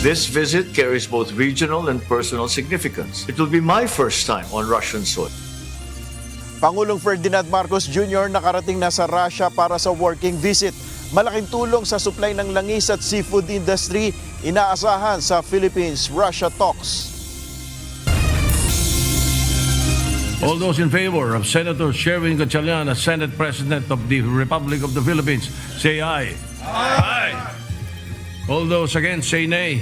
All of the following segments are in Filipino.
This visit carries both regional and personal significance. It will be my first time on Russian soil. Pangulong Ferdinand Marcos Jr. nakarating na sa Russia para sa working visit. Malaking tulong sa supply ng langis at seafood industry inaasahan sa Philippines-Russia talks. All those in favor of Senator Sherwin Gatchalian as Senate President of the Republic of the Philippines, say aye. Aye. All those against, say nay.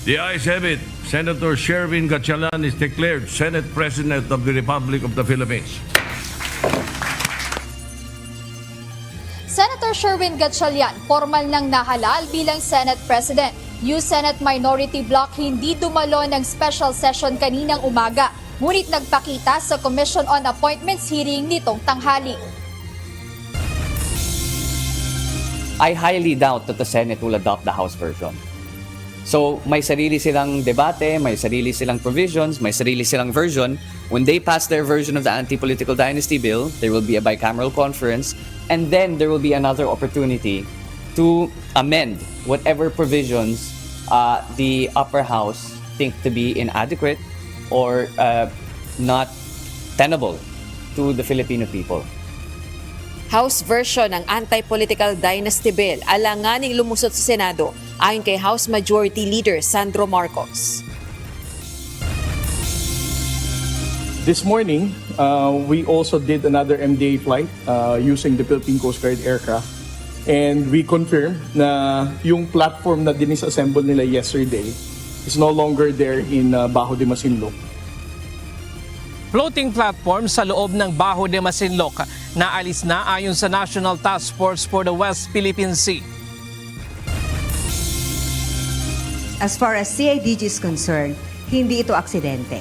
The ayes have it. Senator Sherwin Gatchalian is declared Senate President of the Republic of the Philippines. Senator Sherwin Gatchalian, formal nang nahalal bilang Senate President. New Senate Minority Bloc hindi dumalo ng special session kaninang umaga, ngunit nagpakita sa Commission on Appointments hearing nitong tanghali. I highly doubt that the Senate will adopt the House version. So may sarili silang debate, may sarili silang provisions, may sarili silang version. When they pass their version of the anti-political dynasty bill, there will be a bicameral conference, and then there will be another opportunity to amend whatever provisions the upper house think to be inadequate or not tenable to the Filipino people. House version ng anti-political dynasty bill alanganing lumusot sa Senado ayon kay House Majority Leader Sandro Marcos. This morning, we also did another MDA flight using the Philippine Coast Guard aircraft. And we confirmed na yung platform na dinisassemble nila yesterday is no longer there in Bajo de Masinloc. Floating platform sa loob ng Bajo de Masinloc naalis na ayon sa National Task Force for the West Philippine Sea. As far as CIDG is concerned, hindi ito aksidente.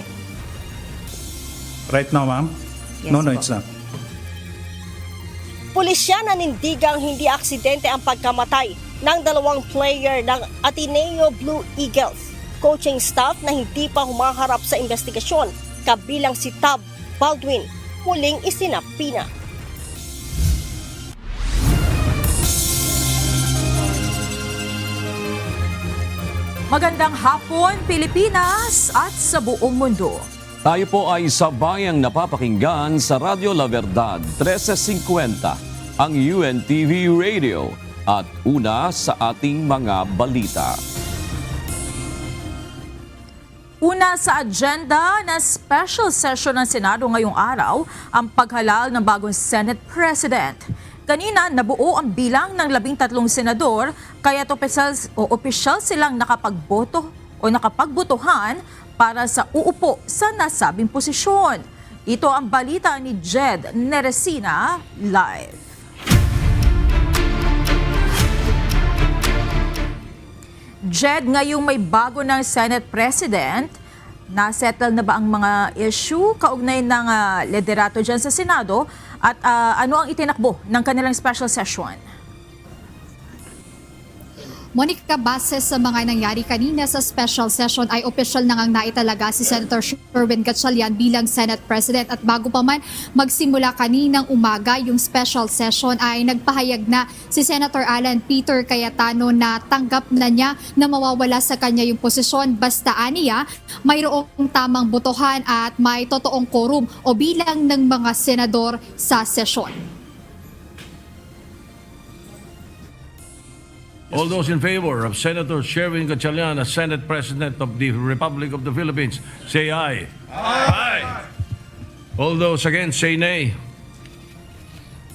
Right now, ma'am? Yes, No, po. it's not. Pulisya nanindigang hindi aksidente ang pagkamatay ng dalawang player ng Ateneo Blue Eagles. Coaching staff na hindi pa humaharap sa investigasyon, kabilang si Tab Baldwin, muling isinapina. Magandang hapon, Pilipinas at sa buong mundo. Tayo po ay sabayang napapakinggan sa Radio La Verdad 1350, ang UNTV Radio, at una sa ating mga balita. Una sa agenda na special session ng Senado ngayong araw, ang paghalal ng bagong Senate President. Kanina, nabuo ang bilang ng 13 senador, kaya't opisyal silang nakapagboto o nakapagbotohan para sa uupo sa nasabing posisyon. Ito ang balita ni Jed Neresina live. Jed, ngayong may bago ng Senate President, nasettle na ba ang mga issue kaugnay ng liderato dyan sa Senado at ano ang itinakbo ng kanilang special session? Monica, base sa mga nangyari kanina sa special session ay opisyal na ngang naitalaga si Senator Sherwin Gatchalian bilang Senate President at bago pa man magsimula kaninang umaga yung special session ay nagpahayag na si Senator Alan Peter Cayetano na tanggap na niya na mawawala sa kanya yung posisyon basta aniya mayroong tamang botohan at may totoong quorum o bilang ng mga senador sa sesyon. All those in favor of Senator Sherwin Gatchalian as Senate President of the Republic of the Philippines, say aye. Aye. All those against, say nay.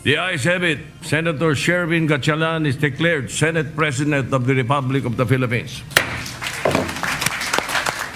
The ayes have it. Senator Sherwin Gatchalian is declared Senate President of the Republic of the Philippines.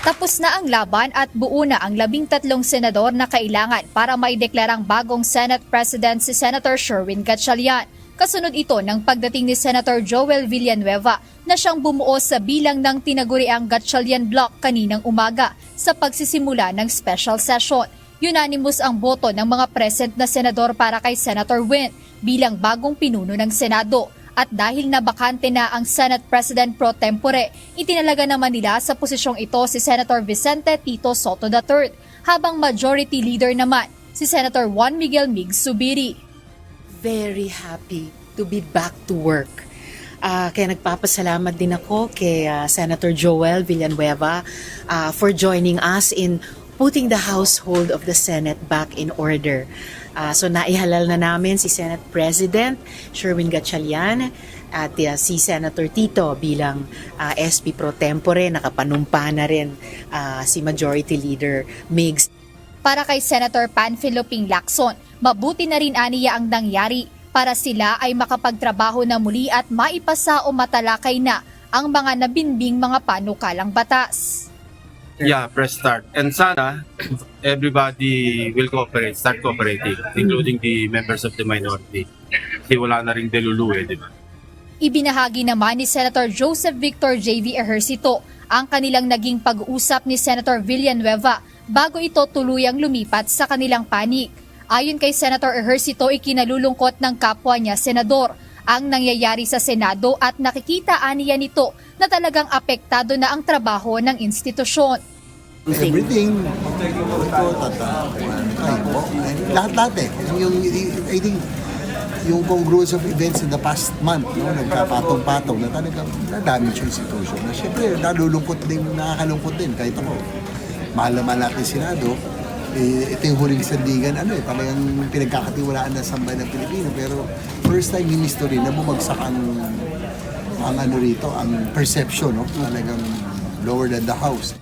Tapos na ang laban at buo na ang 13 senador na kailangan para maideklarang bagong Senate President si Senator Sherwin Gatchalian. Kasunod ito ng pagdating ni Senator Joel Villanueva na siyang bumuo sa bilang ng tinaguriang Gatchalian Bloc kaninang umaga sa pagsisimula ng special session. Unanimous ang boto ng mga present na senador para kay Senator Win bilang bagong pinuno ng Senado. At dahil nabakante na ang Senate President pro tempore, itinalaga naman nila sa posisyong ito si Senator Vicente Tito Soto III, habang Majority Leader naman si Senator Juan Miguel Mig Zubiri. Very happy to be back to work. Kaya nagpapasalamat din ako kay Senator Joel Villanueva for joining us in putting the household of the Senate back in order. So naihalal na namin si Senate President Sherwin Gatchalian at si Senator Tito bilang SP Pro Tempore. Nakapanumpa na rin si Majority Leader Migs. Para kay Senator Panfilo Ping Lacson, mabuti na rin aniya ang nangyari para sila ay makapagtrabaho na muli at maipasa o matalakay na ang mga nabinbing mga panukalang batas. Yeah, press start. And sana everybody will start cooperating, including the members of the minority. Kasi wala na rin delulu di ba? Ibinahagi naman ni Senator Joseph Victor J.V. Ejercito ang kanilang naging pag-uusap ni Senator Villanueva bago ito tuluyang lumipat sa kanilang panig. Ayon kay Senator Ejercito, ikinalulungkot ng kapwa niya senador ang nangyayari sa Senado at nakikita aniya nito na talagang apektado na ang trabaho ng institusyon. Everything, lahat eh. I think yung congruence of events in the past month, nagkapatong-patong na talagang na-damage yung institution. Na syempre, nakakalungkot din kahit ako. Mahal naman natin Senado. Ito yung huling sandigan, talagang pinagkakatiwalaan ng sambayan ng Pilipino. Pero first time in history na bumagsak ang perception, talagang lower than the House.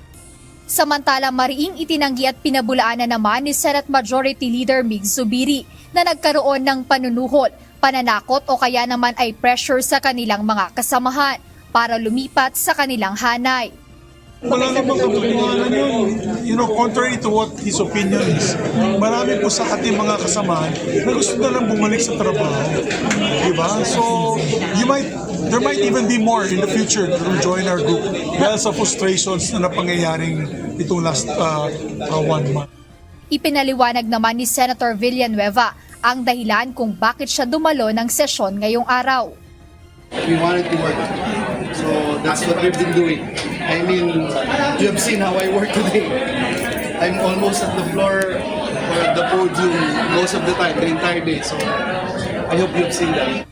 Samantala, mariing itinanggi at pinabulaanan naman ni Senate Majority Leader Mig Zubiri na nagkaroon ng panunuhol, pananakot o kaya naman ay pressure sa kanilang mga kasamahan para lumipat sa kanilang hanay. Wala namang katotohanan yun. Contrary to what his opinion is, marami po sa ating mga kasamahan na gusto na lang bumalik sa trabaho. Diba? So, there might even be more in the future to join our group dahil sa frustrations na napangyayaring itong last 1 month. Ipinaliwanag naman ni Senator Villanueva ang dahilan kung bakit siya dumalo ng sesyon ngayong araw. We wanted to work. So that's what we've been doing. I mean, you have seen how I work today. I'm almost at the floor or at the podium most of the time, the entire day. So I hope you've seen that.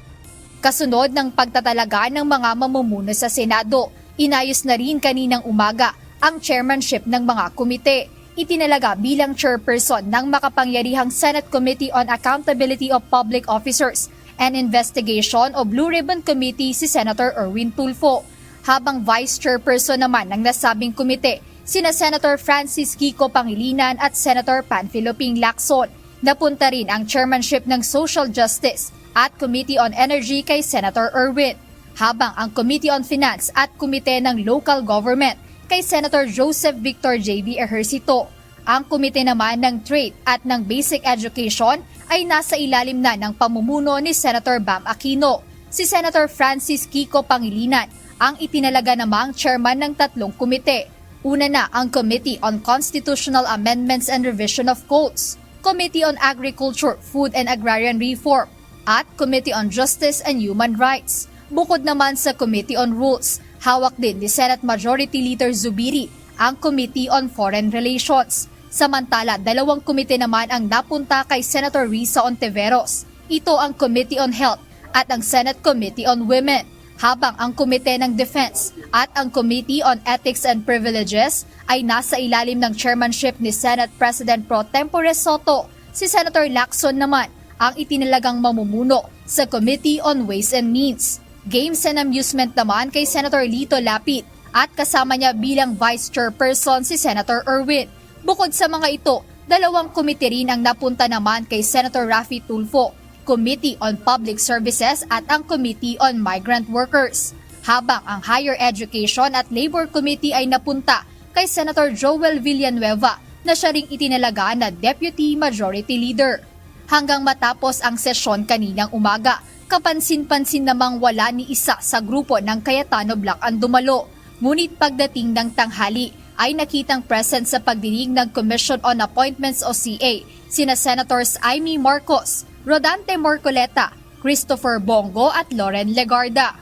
Kasunod ng pagtatalaga ng mga mamumuno sa Senado, inayos na rin kaninang umaga ang chairmanship ng mga komite. Itinalaga bilang chairperson ng makapangyarihang Senate Committee on Accountability of Public Officers and Investigation o Blue Ribbon Committee si Senator Erwin Tulfo. Habang vice chairperson naman ng nasabing komite, sina Senator Francis Kiko Pangilinan at Senator Panfilo Ping Lacson. Napunta rin ang chairmanship ng Social Justice at Committee on Energy kay Senator Erwin, habang ang Committee on Finance at Komite ng Local Government kay Senator Joseph Victor J.V. Ejercito. Ang komite naman ng Trade at ng Basic Education ay nasa ilalim na ng pamumuno ni Senator Bam Aquino. Si Senator Francis Kiko Pangilinan ang itinalaga namang chairman ng 3 komite. Una na ang Committee on Constitutional Amendments and Revision of Codes, Committee on Agriculture, Food and Agrarian Reform, at Committee on Justice and Human Rights. Bukod naman sa Committee on Rules, hawak din ni Senate Majority Leader Zubiri ang Committee on Foreign Relations. Samantala, 2 komite naman ang napunta kay Senator Risa Ontiveros. Ito ang Committee on Health at ang Senate Committee on Women, habang ang Komite ng Defense at ang Committee on Ethics and Privileges ay nasa ilalim ng chairmanship ni Senate President Pro Tempore Soto. Si Senator Lacson naman ang itinalagang mamumuno sa Committee on Ways and Means. Games and Amusement naman kay Senator Lito Lapid at kasama niya bilang Vice Chairperson si Senator Erwin. Bukod sa mga ito, 2 komite rin ang napunta naman kay Senator Raffy Tulfo, Committee on Public Services at ang Committee on Migrant Workers. Habang ang Higher Education at Labor Committee ay napunta kay Senator Joel Villanueva na siya ring itinalaga na Deputy Majority Leader. Hanggang matapos ang sesyon kaninang umaga, kapansin-pansin namang wala ni isa sa grupo ng Cayetano Black ang dumalo. Ngunit pagdating ng tanghali, ay nakitang present sa pagdinig ng Commission on Appointments o CA, sina Senators Amy Marcos, Rodante Morcoleta, Christopher Bongo at Loren Legarda.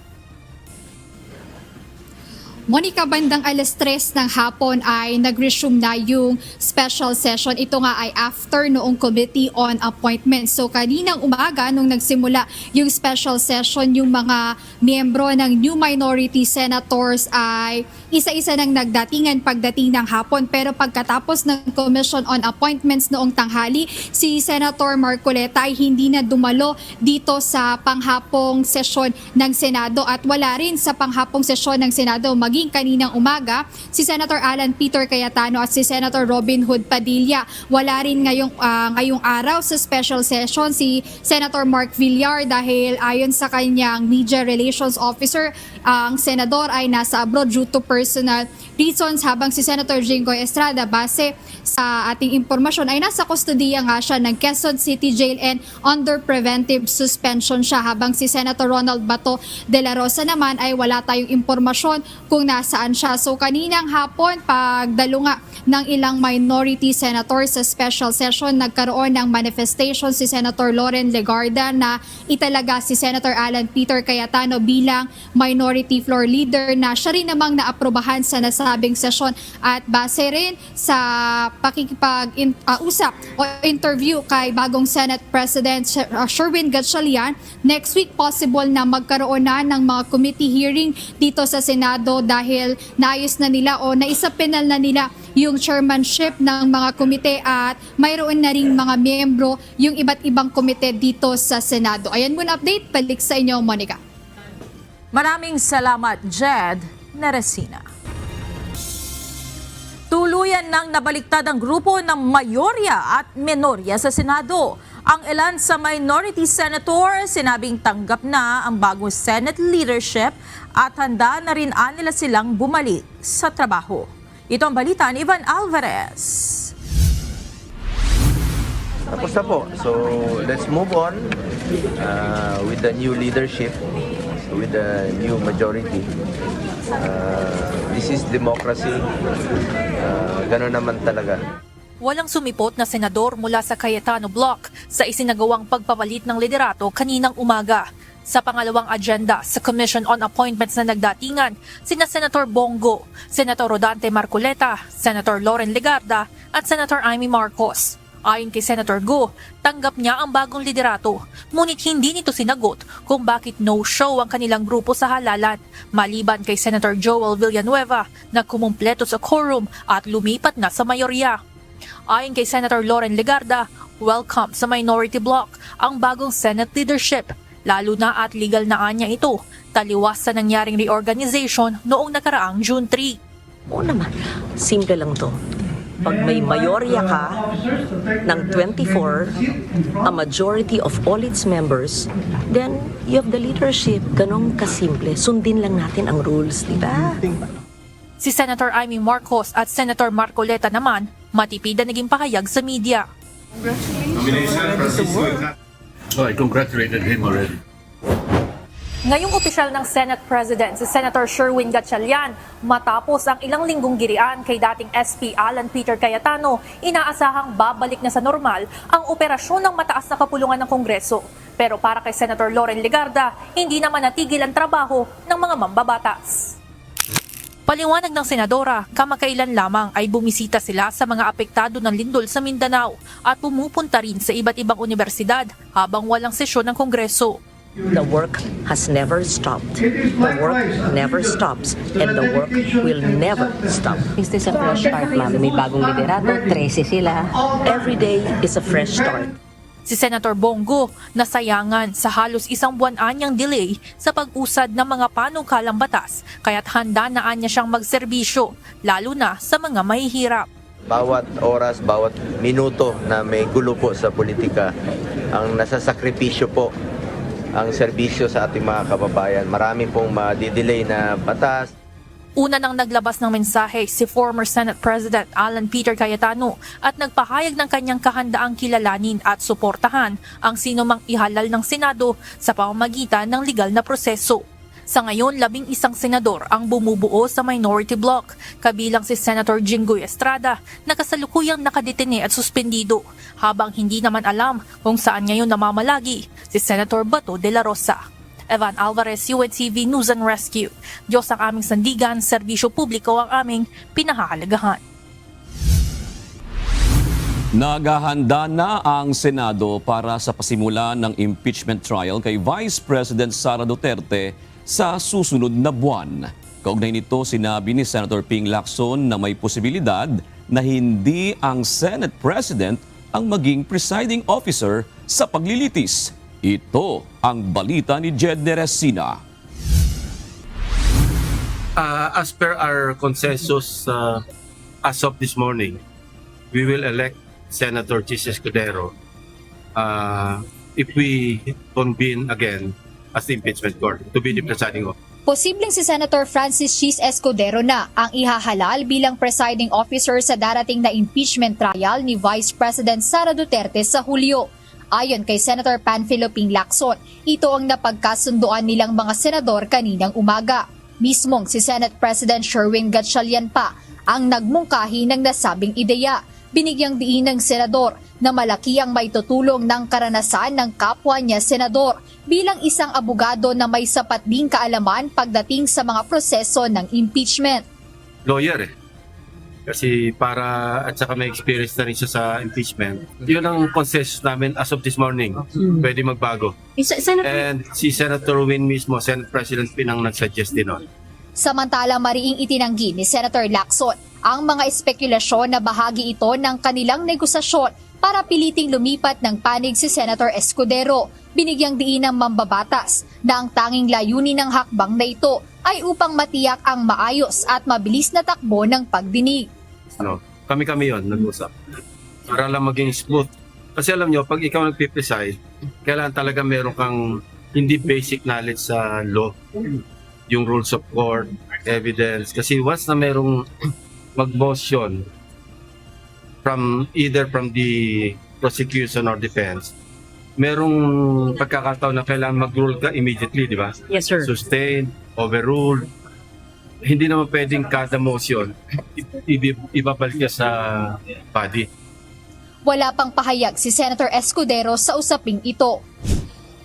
Monica, bandang 3:00 ng hapon ay nag-resume na yung special session. Ito nga ay after noong Committee on Appointments. So kaninang umaga nung nagsimula yung special session, yung mga miyembro ng new minority senators ay isa-isa nang nagdatingan pagdating ng hapon. Pero pagkatapos ng Commission on Appointments noong tanghali, si Senator Marcoleta ay hindi na dumalo dito sa panghapong sesyon ng Senado at wala rin sa panghapong sesyon ng Senado maging kaninang umaga si Senator Alan Peter Cayetano at si Senator Robin Hood Padilla. Wala rin ngayong araw sa special session si Senator Mark Villar dahil ayon sa kanyang media relations officer, ang senador ay nasa abroad due to personal reasons, habang si Senator Jinggoy Estrada base sa ating impormasyon ay nasa kustodiya nga siya ng Quezon City Jail and under preventive suspension siya, habang si Senator Ronald Bato de la Rosa naman ay wala tayong impormasyon kung nasaan siya. So kaninang hapon, pagdalo nga ng ilang minority senators sa special session, nagkaroon ng manifestation si Senator Loren Legarda na italaga si Senator Alan Peter Cayetano bilang minority floor leader, na siya rin namang naaprobahan sa nasabing sesyon. At base rin sa pakikipag-usap o interview kay bagong Senate President Sherwin Gatchalian, next week possible na magkaroon na ng mga committee hearing dito sa Senado dahil naayos na nila o naisapinal na nila yung chairmanship ng mga komite at mayroon na ring mga miyembro yung iba't ibang komite dito sa Senado. Ayan muna update, balik sa inyo, Monica. Maraming salamat, Jed Neresina. Tuluyan nang nabaliktad ang grupo ng mayorya at minorya sa Senado. Ang ilan sa minority senator sinabing tanggap na ang bagong Senate leadership at handa na rin nila silang bumalik sa trabaho. Ito ang balita ni Ivan Alvarez. Tapos na po. So let's move on with the new leadership, with the new majority. This is democracy. Gano'n naman talaga. Walang sumipot na senador mula sa Cayetano Block sa isinagawang pagpapalit ng liderato kaninang umaga. Sa pangalawang agenda sa Commission on Appointments na nagdatingan, sina Senator Bongo, Senator Rodante Marcoleta, Senator Loren Legarda at Senator Amy Marcos. Ayon kay Senator Go, tanggap niya ang bagong liderato, ngunit hindi nito sinagot kung bakit no-show ang kanilang grupo sa halalan, maliban kay Senator Joel Villanueva na kumumpleto sa quorum at lumipat na sa mayorya. Ayon kay Senator Loren Legarda, welcome sa minority block ang bagong Senate leadership, lalo na at legal na anya ito, taliwas sa nangyaring reorganization noong nakaraang June 3. Oo naman, simple lang to. Pag may mayorya ka ng 24, a majority of all its members, then you have the leadership. Ganong kasimple. Sundin lang natin ang rules, di ba? Si Senator Amy Marcos at Senator Marcoleta naman, matipid na naging pahayag sa media. So I congratulated him already. Ngayong opisyal ng Senate President si Senator Sherwin Gatchalian, matapos ang ilang linggong girian kay dating SP Alan Peter Cayetano, inaasahang babalik na sa normal ang operasyon ng mataas na kapulungan ng Kongreso. Pero para kay Senator Loren Legarda, hindi naman natigil ang trabaho ng mga mambabatas. Paliwanag ng senadora, kamakailan lamang ay bumisita sila sa mga apektado ng lindol sa Mindanao at pumupunta rin sa iba't ibang universidad habang walang sesyon ng Kongreso. The work has never stopped. The work never stops. And the work will never stop. Is this a fresh start, ma'am? May bagong liderato, 13 sila. Every day is a fresh start. Si Senator Bongo nasayangan sa halos isang buwan anyang delay sa pag-usad ng mga panukalang batas, kaya't handa na anya siyang magserbisyo, lalo na sa mga mahihirap. Bawat oras, bawat minuto na may gulo po sa politika, ang nasasakripisyo po ang serbisyo sa ating mga kababayan. Marami pong madidelay na batas. Una nang naglabas ng mensahe si former Senate President Alan Peter Cayetano at nagpahayag ng kanyang kahandaang kilalanin at suportahan ang sinumang ihalal ng Senado sa pamamagitan ng legal na proseso. Sa ngayon, 11 senador ang bumubuo sa minority block, kabilang si Senator Jinggoy Estrada na kasalukuyang nakadetene at suspendido, habang hindi naman alam kung saan ngayon namamalagi si Senator Bato de la Rosa. Evan Alvarez, UNTV News and Rescue. Diyos ang aming sandigan, serbisyo publiko ang aming pinahahalagahan. Naghahanda na ang Senado para sa pasimula ng impeachment trial kay Vice President Sara Duterte sa susunod na buwan. Kaugnay nito, sinabi ni Senator Ping Lacson na may posibilidad na hindi ang Senate President ang maging presiding officer sa paglilitis. Ito ang balita ni Jed Neresina. As per our consensus as of this morning, we will elect Senator Chis Escudero if we convene again as the impeachment court to be the presiding officer. Posibleng si Senator Francis Chis Escudero na ang ihahalal bilang presiding officer sa darating na impeachment trial ni Vice President Sara Duterte sa Hulyo. Ayon kay Senator Panfilo Ping Lacson, ito ang napagkasunduan nilang mga senador kaninang umaga. Mismong si Senate President Sherwin Gatchalian pa ang nagmungkahi ng nasabing ideya. Binigyang diin ng senador na malaki ang maitutulong ng karanasan ng kapwa niya senador bilang isang abogado na may sapat ding kaalaman pagdating sa mga proseso ng impeachment. Lawyer Kasi at saka may experience na rin siya sa impeachment. Yun ang consensus namin as of this morning. Pwede magbago. And si Senator Win mismo, Senate President Pinang nag-suggest din nun. Samantala, mariing itinanggi ni Senator Lacson ang mga espekulasyon na bahagi ito ng kanilang negosasyon para piliting lumipat ng panig si Senator Escudero. Binigyang diin ng mambabatas na ang tanging layunin ng hakbang na ito ay upang matiyak ang maayos at mabilis na takbo ng pagdinig. Kami yun, nag-usap. Para lang maging smooth. Kasi alam nyo, pag ikaw nagpipreside, kailangan talaga meron kang hindi basic knowledge sa law. Yung rules of court, evidence. Kasi once na merong mag-motion either from the prosecution or defense, merong pagkakataon na kailangan mag-rule ka immediately, di ba? Yes, sir. Sustained, overruled. Hindi naman pwedeng kada motion ibabalik ka sa body. Wala pang pahayag si Senator Escudero sa usaping ito.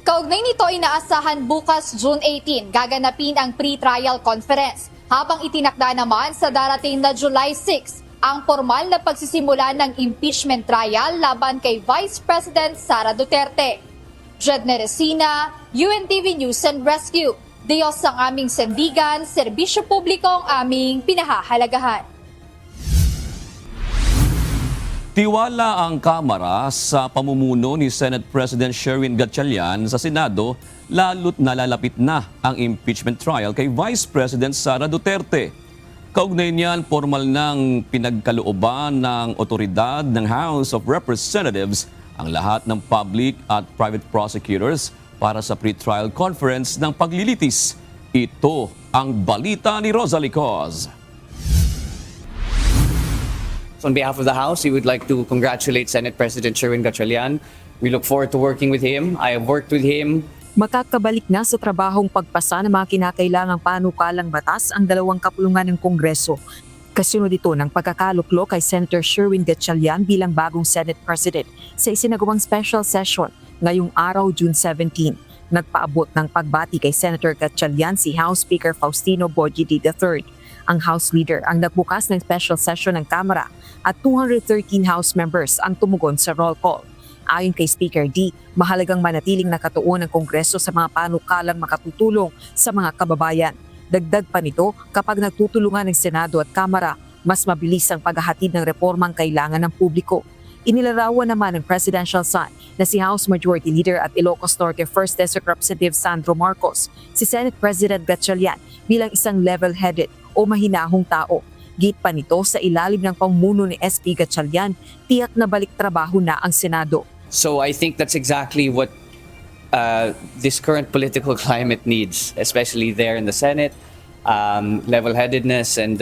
Kaugnay nito, inaasahan bukas June 18 gaganapin ang pre-trial conference, habang itinakda naman sa darating na July 6 ang formal na pagsisimula ng impeachment trial laban kay Vice President Sara Duterte. Jed Neresina, UNTV News and Rescue. Diyos ang aming sandigan, serbisyo publiko ang aming pinahahalagahan. Tiwala ang Kamara sa pamumuno ni Senate President Sherwin Gatchalian sa Senado, lalo't nalalapit na ang impeachment trial kay Vice President Sara Duterte. Kaugnay niyan, formal ng pinagkalooban ng otoridad ng House of Representatives ang lahat ng public at private prosecutors para sa pre-trial conference ng paglilitis. Ito ang balita ni Rosalie Coz. So on behalf of the House, we would like to congratulate Senate President Sherwin Gatchalian. We look forward to working with him. I have worked with him. Makakabalik na sa trabahong pagpasa ng mga kinakailangang panukalang batas ang dalawang kapulungan ng Kongreso. Kasunod ito ng pagkakaluklo kay Senator Sherwin Gatchalian bilang bagong Senate President sa isinagawang special session ngayong araw, June 17. Nagpaabot ng pagbati kay Senator Gatchalian si House Speaker Faustino Boyidi III. Ang House Leader ang nagbukas ng special session ng Kamara at 213 House members ang tumugon sa roll call. Ayon kay Speaker D, mahalagang manatiling nakatuon ng Kongreso sa mga panukalang makatutulong sa mga kababayan. Dagdag pa nito, kapag nagtutulungan ng Senado at Kamara, mas mabilis ang paghahatid ng reformang kailangan ng publiko. Inilarawan naman ng presidential son na si House Majority Leader at Ilocos Norte 1st District Representative Sandro Marcos, si Senate President Gatchalian bilang isang level-headed o mahinahong tao. Git pa nito, sa ilalim ng pamumuno ni SP Gatchalian, tiyak na balik trabaho na ang Senado. So I think that's exactly what this current political climate needs, especially there in the Senate. Level-headedness and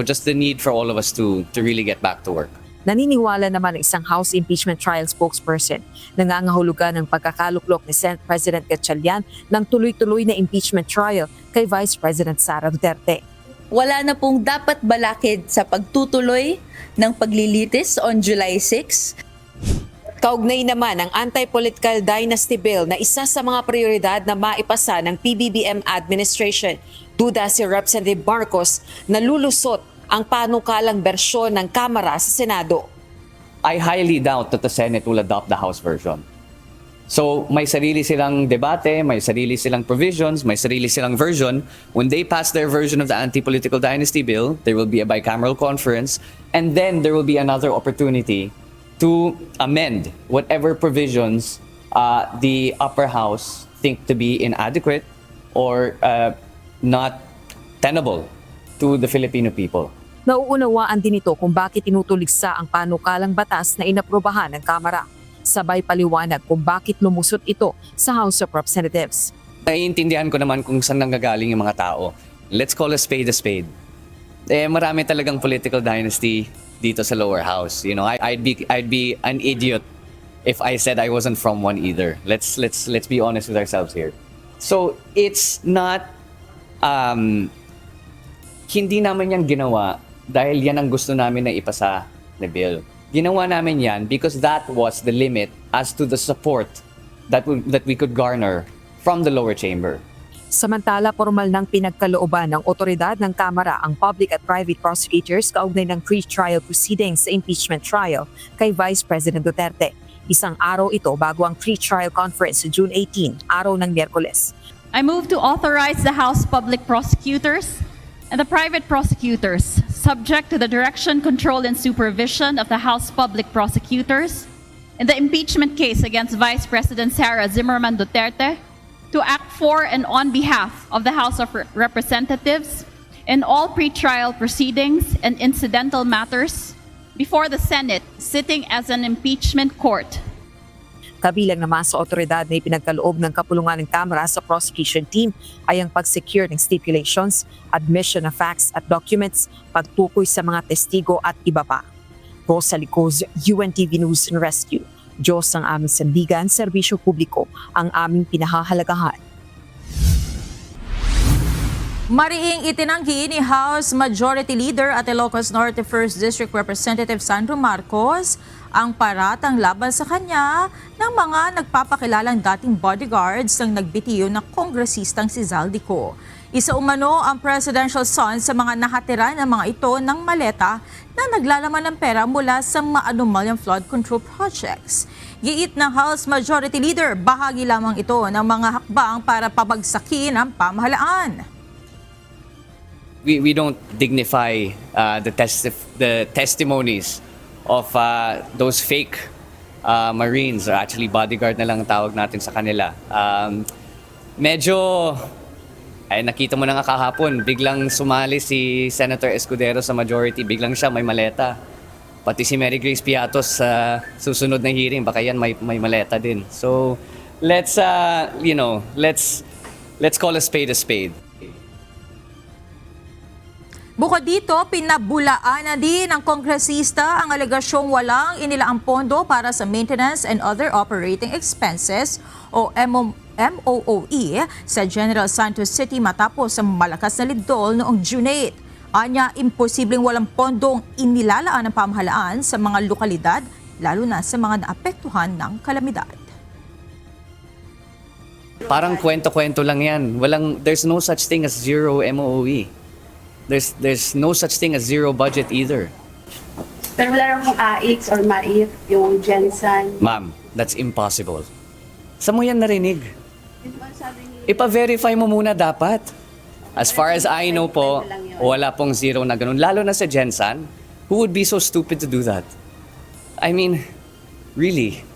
just the need for all of us to really get back to work. Naniniwala naman ang isang House Impeachment Trial spokesperson na nangangahulugan ng pagkakaluklok ni Senate President Gatchalian ng tuloy-tuloy na impeachment trial kay Vice President Sara Duterte. Wala na pong dapat balakid sa pagtutuloy ng paglilitis on July 6. Kaugnay naman ang Anti-Political Dynasty Bill na isa sa mga prioridad na maipasa ng PBBM administration. Duda si Representative Marcos na lulusot ang panukalang bersyon ng Kamara sa Senado. I highly doubt that the Senate will adopt the House version. So may sarili silang debate, may sarili silang provisions, may sarili silang version. When they pass their version of the Anti-Political Dynasty Bill, there will be a bicameral conference, and then there will be another opportunity to amend whatever provisions the upper house think to be inadequate or not tenable to the Filipino people. Nauunawaan din ito kung bakit tinutuligsa ang panukalang batas na inaprubahan ng Kamara. Sabay paliwanag kung bakit lumusot ito sa House of Representatives. Naiintindihan ko naman kung saan nanggagaling yung mga tao. Let's call a spade a spade. Marami talagang political dynasty dito sa lower house. You know, I'd be an idiot if I said I wasn't from one either. Let's be honest with ourselves here. So it's not hindi naman yan ginawa dahil yan ang gusto namin na ipasa na bill. Ginawa namin yan because that was the limit as to the support that we could garner from the lower chamber. Samantala, formal ng pinagkalooban ng otoridad ng Kamara ang public at private prosecutors kaugnay ng pre-trial proceedings sa impeachment trial kay Vice President Duterte. Isang araw ito bago ang pre-trial conference sa June 18, araw ng Miyerkules. I move to authorize the House Public Prosecutors and the private prosecutors, subject to the direction, control, and supervision of the House Public Prosecutors in the impeachment case against Vice President Sara Zimmerman Duterte, to act for and on behalf of the House of Representatives in all pretrial proceedings and incidental matters before the Senate sitting as an impeachment court. Kabilang naman sa otoridad na ipinagkaloob ng kapulungan ng Kamara sa prosecution team ay ang pag-secure ng stipulations, admission of facts at documents, pagtukoy sa mga testigo at iba pa. Rosa Licoz, UNTV News and Rescue. Diyos ang aming sandigan, serbisyo publiko ang aming pinahahalagahan. Mariing itinanggi ni House Majority Leader at Ilocos Norte 1st District Representative Sandro Marcos ang paratang laban sa kanya ng mga nagpapakilalang dating bodyguards ng nagbitiyo na kongresistang si Zaldico. Isa umano ang presidential son sa mga nakatira ng mga ito ng maleta na naglalaman ng pera mula sa maanumalyang flood control projects. Giit ng House Majority Leader, bahagi lamang ito ng mga hakbang para pabagsakin ang pamahalaan. We don't dignify the testimonies of those fake Marines, or actually bodyguard na lang ang tawag natin sa kanila. Nakita mo na nga kahapon, biglang sumali si Senator Escudero sa majority, biglang siya may maleta. Pati si Mary Grace Piatos sa susunod na hearing, baka yan may maleta din. So let's call a spade a spade. Bukod dito, pinabulaan na din ng kongresista ang alegasyong walang inilaang pondo para sa maintenance and other operating expenses o MOOE sa General Santos City matapos ang malakas na lindol noong June 8. Anya, imposibleng walang pondong inilalaan ng pamahalaan sa mga lokalidad, lalo na sa mga naapektuhan ng kalamidad. Parang kwento-kwento lang yan. There's no such thing as zero MOOE. There's no such thing as zero budget either. Pero wala rin kung AIX or MAIF, yung Jensen. Ma'am, that's impossible. Saan mo yan narinig? Ipa-verify mo muna dapat. As far as I know po, wala pong zero na ganun. Lalo na sa Jensen, who would be so stupid to do that? I mean, really?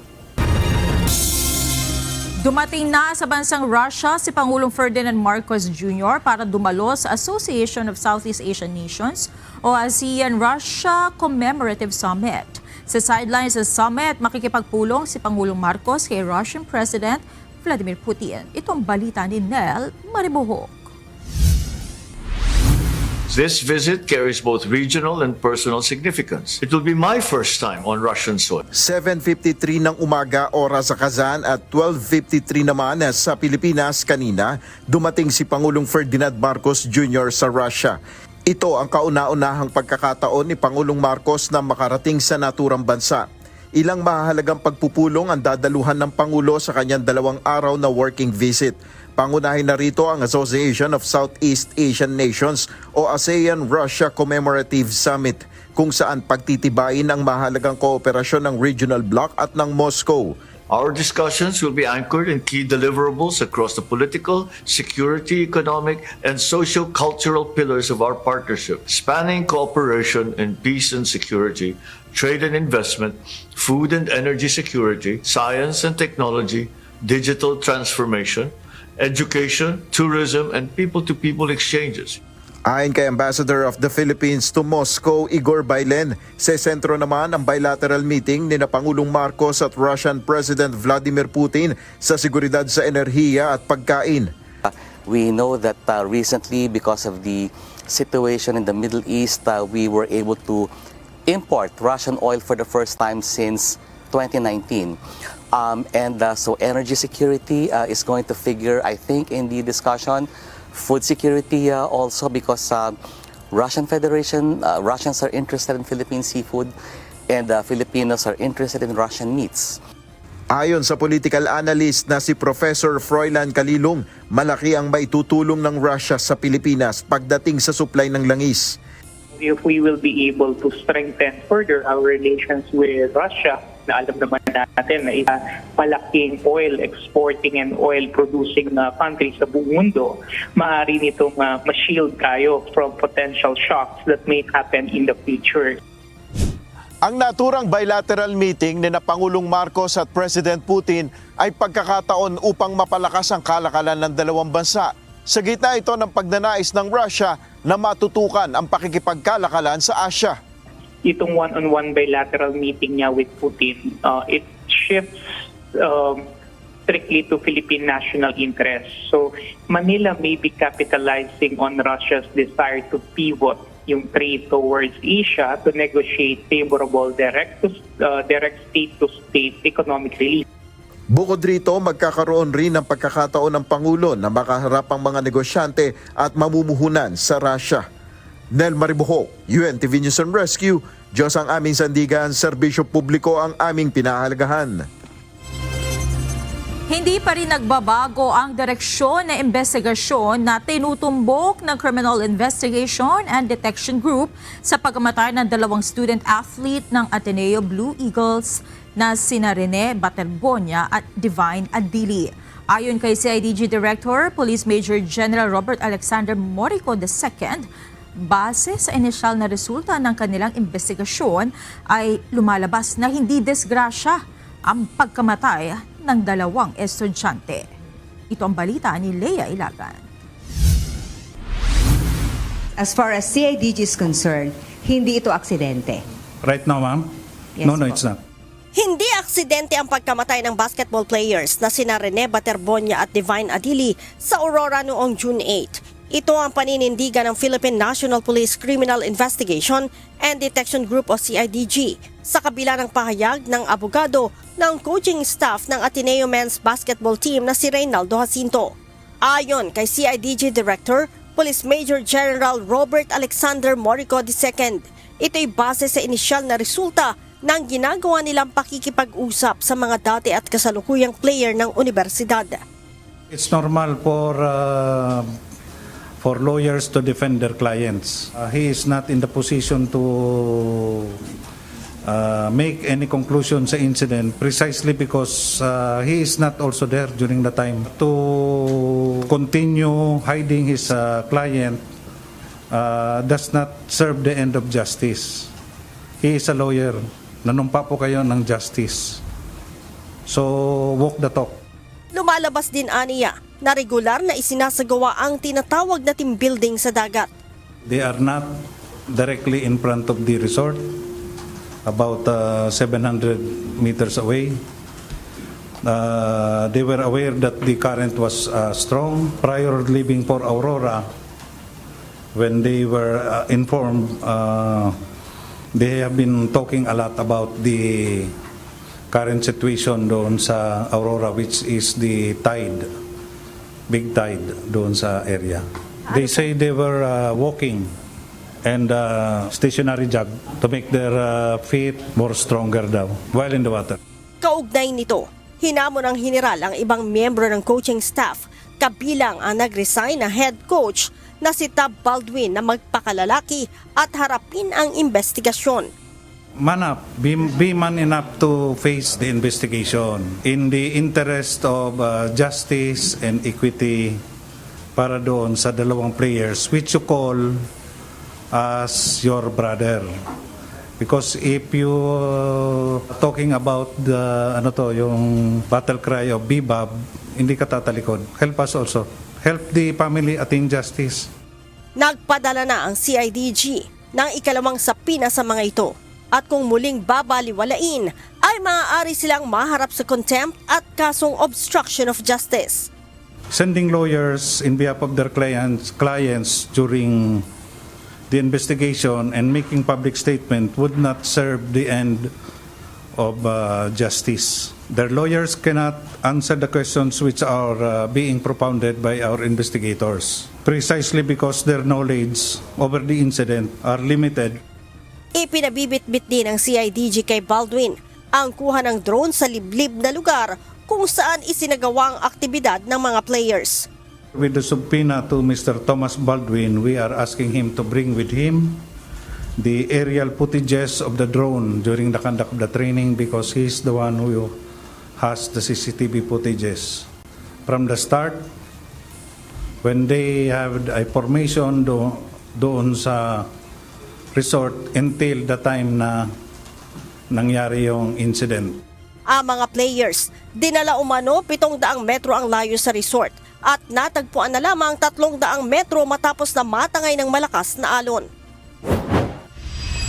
Dumating na sa bansang Russia si Pangulong Ferdinand Marcos Jr. para dumalo sa Association of Southeast Asian Nations o ASEAN-Russia Commemorative Summit. Sa sidelines sa summit, makikipagpulong si Pangulong Marcos kay Russian President Vladimir Putin. Itong balita ni Nel Maribuhok. This visit carries both regional and personal significance. It will be my first time on Russian soil. 7:53 ng umaga oras sa Kazan at 12:53 naman sa Pilipinas kanina, dumating si Pangulong Ferdinand Marcos Jr. sa Russia. Ito ang kauna-unahang pagkakataon ni Pangulong Marcos na makarating sa naturang bansa. Ilang mahalagang pagpupulong ang dadaluhan ng Pangulo sa kanyang 2 araw na working visit. Pangunahin na rito ang Association of Southeast Asian Nations o ASEAN-Russia Commemorative Summit, kung saan pagtitibayin ang mahalagang kooperasyon ng regional bloc at ng Moscow. Our discussions will be anchored in key deliverables across the political, security, economic, and socio-cultural pillars of our partnership, spanning cooperation in peace and security, trade and investment, food and energy security, science and technology, digital transformation, education, tourism, and people-to-people exchanges. Ayon kay Ambassador of the Philippines to Moscow, Igor Bailen, sa sentro naman ang bilateral meeting ni Pangulong Marcos at Russian President Vladimir Putin sa seguridad sa enerhiya at pagkain. We know that recently, because of the situation in the Middle East, we were able to import Russian oil for the first time since 2019. So energy security is going to figure, I think, in the discussion. Food security also, because Russians are interested in Philippine seafood, and Filipinos are interested in Russian meats. Ayon sa political analyst na si Professor Froilan Calilong, malaki ang maitutulong ng Russia sa Pilipinas pagdating sa supply ng langis. If we will be able to strengthen further our relations with Russia, na alam naman natin na isa malaking oil exporting and oil producing country sa buong mundo, maaari nitong ma-shield tayo from potential shocks that may happen in the future. Ang naturang bilateral meeting ni Pangulong Marcos at President Putin ay pagkakataon upang mapalakas ang kalakalan ng dalawang bansa. Sa gitna ito ng pagnanais ng Russia na matutukan ang pakikipagkalakalan sa Asia. Itong one-on-one bilateral meeting niya with Putin, it shifts strictly to Philippine national interests. So Manila may be capitalizing on Russia's desire to pivot yung trade towards Asia to negotiate favorable direct state-to-state economic relief. Bukod rito, magkakaroon rin ng pagkakataon ng Pangulo na makaharap ang mga negosyante at mamumuhunan sa Russia. Nel Maribuho, UNTV News and Rescue. Diyos ang aming sandigan, serbisyo publiko ang aming pinahalagahan. Hindi pa rin nagbabago ang direksyon na investigasyon na tinutumbok ng Criminal Investigation and Detection Group sa pagkamatay ng 2 student athlete ng Ateneo Blue Eagles na sina Rene Baterbonia at Divine Adili. Ayon kay CIDG Director, Police Major General Robert Alexander Morico II, base sa inisyal na resulta ng kanilang investigasyon ay lumalabas na hindi disgrasya ang pagkamatay ng 2 estudyante. Ito ang balita ni Lea Ilagan. As far as CIDG is concerned, hindi ito aksidente. Right now, ma'am? Yes, No, po. it's not. Hindi aksidente ang pagkamatay ng basketball players na sina Rene Baterbonia at Divine Adili sa Aurora noong June 8. Ito ang paninindigan ng Philippine National Police Criminal Investigation and Detection Group o CIDG sa kabila ng pahayag ng abogado ng coaching staff ng Ateneo Men's Basketball Team na si Reynaldo Jacinto. Ayon kay CIDG Director, Police Major General Robert Alexander Morico II, ito'y base sa inisyal na resulta ng ginagawa nilang pakikipag-usap sa mga dati at kasalukuyang player ng universidad. It's normal for lawyers to defend their clients. He is not in the position to make any conclusion sa incident precisely because he is not also there during the time. To continue hiding his client does not serve the end of justice. He is a lawyer. Nanumpa po kayo ng justice. So, walk the talk. Lumalabas din aniya na regular na isinasagawa ang tinatawag na team building sa dagat. They are not directly in front of the resort, about 700 meters away. They were aware that the current was strong. Prior leaving for Aurora, when they were informed, they have been talking a lot about the current situation doon sa Aurora, which is the tide, big tide doon sa area. They say they were walking and stationary jug to make their feet more stronger daw while in the water. Kaugnay nito, hinamon ng general ang ibang miyembro ng coaching staff, kabilang ang nag-resign na head coach na si Tab Baldwin na magpakalalaki at harapin ang investigasyon. Man up, be man enough to face the investigation in the interest of justice and equity para doon sa dalawang players which you call as your brother. Because if you talking about the yung battle cry of Bebab, hindi ka tatalikod. Help us also. Help the family attain justice. Nagpadala na ang CIDG ng ikalawang sapina sa mga ito. At kung muling babaliwalain, ay maaari silang maharap sa contempt at kasong obstruction of justice. Sending lawyers in behalf of their clients during the investigation and making public statement would not serve the end of justice. Their lawyers cannot answer the questions which are being propounded by our investigators, precisely because their knowledge over the incident are limited. Ipinabibitbit din ng CIDG kay Baldwin ang kuha ng drone sa liblib na lugar kung saan isinagawa ang aktibidad ng mga players. With the subpoena to Mr. Thomas Baldwin, we are asking him to bring with him the aerial footages of the drone during the conduct of the training because he is the one who has the CCTV footages. From the start, when they have a formation doon sa resort until the time na nangyari yung incident. Ang mga players, dinala umano 700 metro ang layo sa resort at natagpuan na lamang 300 metro matapos na matangay ng malakas na alon.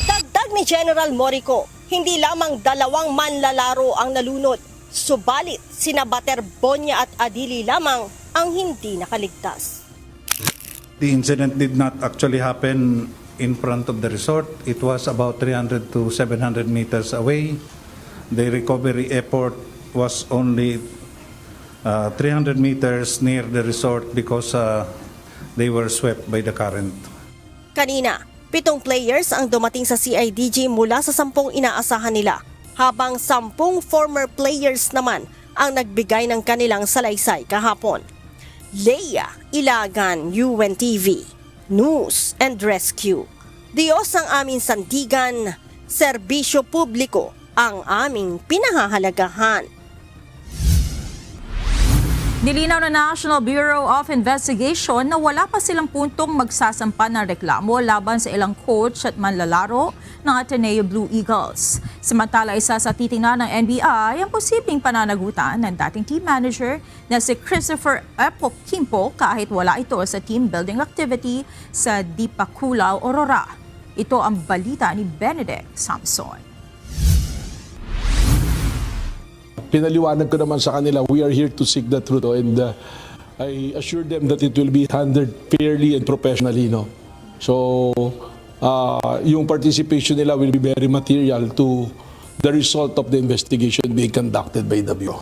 Dagdag ni General Morico, hindi lamang 2 manlalaro ang nalunod, subalit sina Bater Bonya at Adili lamang ang hindi nakaligtas. The incident did not actually happen in front of the resort. It was about 300 to 700 meters away. The recovery effort was only 300 meters near the resort because they were swept by the current. Kanina, 7 players ang dumating sa CIDG mula sa 10 inaasahan nila, habang 10 former players naman ang nagbigay ng kanilang salaysay kahapon. Leia Ilagan, UNTV. News and Rescue. Diyos ang aming sandigan, serbisyo publiko ang aming pinahahalagahan. Nilinaw ng National Bureau of Investigation na wala pa silang puntong magsasampa ng reklamo laban sa ilang coach at manlalaro ng Ateneo Blue Eagles. Samantala, isa sa titingnan ng NBI ang posibleng pananagutan ng dating team manager na si Christopher Epok Kimpo kahit wala ito sa team building activity sa Dipakulaw, Aurora. Ito ang balita ni Benedict Samson. Pinaliwanag ko naman sa kanila, we are here to seek the truth and I assure them that it will be handled fairly and professionally. No? So, yung participation nila will be very material to the result of the investigation being conducted by the Bureau.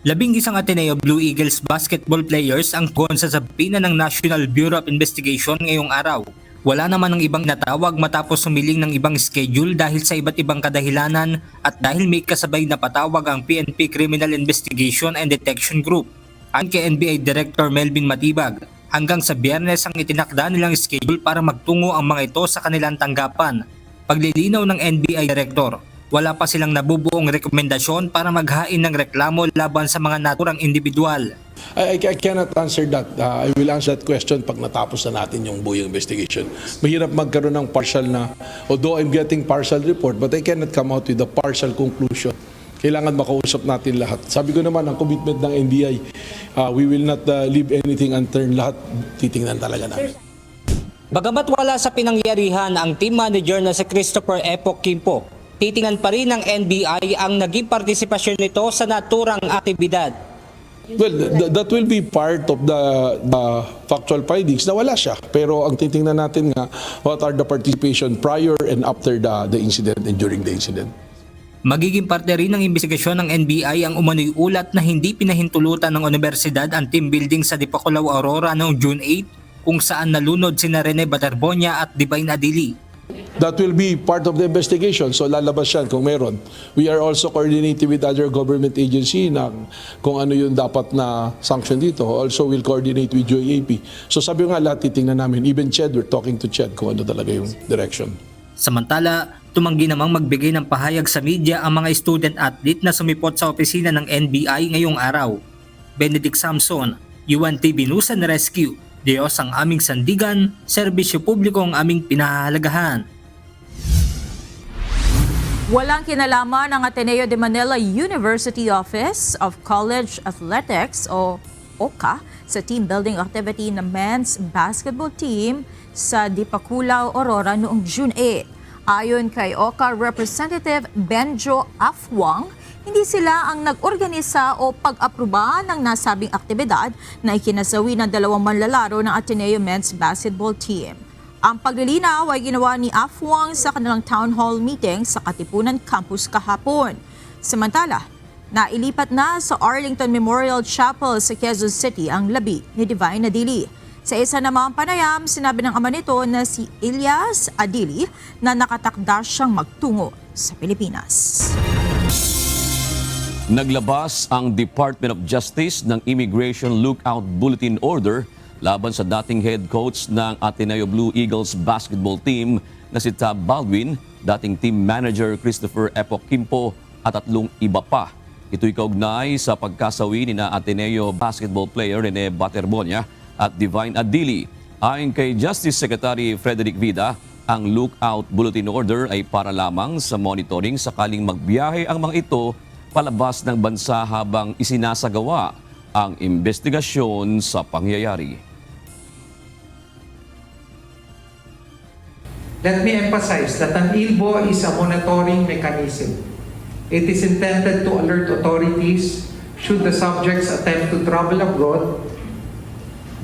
11 Ateneo Blue Eagles basketball players ang kuwan sa sabina ng National Bureau of Investigation ngayong araw. Wala naman ng ibang natawag matapos sumiling ng ibang schedule dahil sa iba't ibang kadahilanan at dahil may kasabay na patawag ang PNP Criminal Investigation and Detection Group. Ayon kay NBI Director Melvin Matibag, hanggang sa Biyernes ang itinakda nilang schedule para magtungo ang mga ito sa kanilang tanggapan. Paglilinaw ng NBI Director, wala pa silang nabubuong rekomendasyon para maghain ng reklamo laban sa mga naturang individual. I cannot answer that. I will answer that question pag natapos na natin yung buong investigation. Mahirap magkaroon ng partial na, although I'm getting partial report, but I cannot come out with a partial conclusion. Kailangan makausap natin lahat. Sabi ko naman, ang commitment ng NBI, we will not leave anything unturned. Lahat titingnan talaga namin. Bagamat wala sa pinangyarihan ang team manager na si Christopher Epok Kimpo, titingnan pa rin ng NBI ang naging partisipasyon nito sa naturang aktibidad. Well, that will be part of the factual findings na wala siya. Pero ang titingnan natin nga, what are the participation prior and after the incident and during the incident. Magiging parte rin ng investigasyon ng NBI ang umano'y ulat na hindi pinahintulutan ng universidad ang team building sa Dipakulaw, Aurora noong June 8 kung saan nalunod sina Rene Baterbonia at Divine Adili. That will be part of the investigation. So lalabas yan kung meron. We are also coordinating with other government agency na kung ano yung dapat na sanction dito. Also will coordinate with UAAP. So sabi nga lahat titingnan namin. Even Ched, we're talking to Ched kung ano talaga yung direction. Samantala, tumanggi namang magbigay ng pahayag sa media ang mga student athlete na sumipot sa opisina ng NBI ngayong araw. Benedict Samson, UNTV News and Rescue. Diyos ang aming sandigan, serbisyo publiko ang aming pinahahalagahan. Walang kinalaman ng Ateneo de Manila University Office of College Athletics o OCA sa team building activity ng men's basketball team sa Dipakulaw, Aurora noong June 8. Ayon kay OCA Representative Benjo Afwang, hindi sila ang nag-organisa o pag-aproba ng nasabing aktibidad na ikinasawi ng dalawang manlalaro ng Ateneo men's basketball team. Ang paglilinaw ay ginawa ni Afwang sa kanilang town hall meeting sa Katipunan Campus kahapon. Samantala, nailipat na sa Arlington Memorial Chapel sa Quezon City ang labi ni Divine Adili. Sa isa namang panayam, sinabi ng ama nito na si Elias Adili na nakatakda siyang magtungo sa Pilipinas. Naglabas ang Department of Justice ng Immigration Lookout Bulletin Order laban sa dating head coach ng Ateneo Blue Eagles basketball team na si Tab Baldwin, dating team manager Christopher Epok Kimpo at 3 iba pa. Ito'y kaugnay sa pagkasawi ni na Ateneo basketball player Rene Baterbonia at Divine Adili. Ayon kay Justice Secretary Frederick Vida, ang Lookout Bulletin Order ay para lamang sa monitoring sakaling magbiyahe ang mga ito palabas ng bansa habang isinasagawa ang investigasyon sa pangyayari. Let me emphasize that an ILBO is a monitoring mechanism. It is intended to alert authorities should the subjects attempt to travel abroad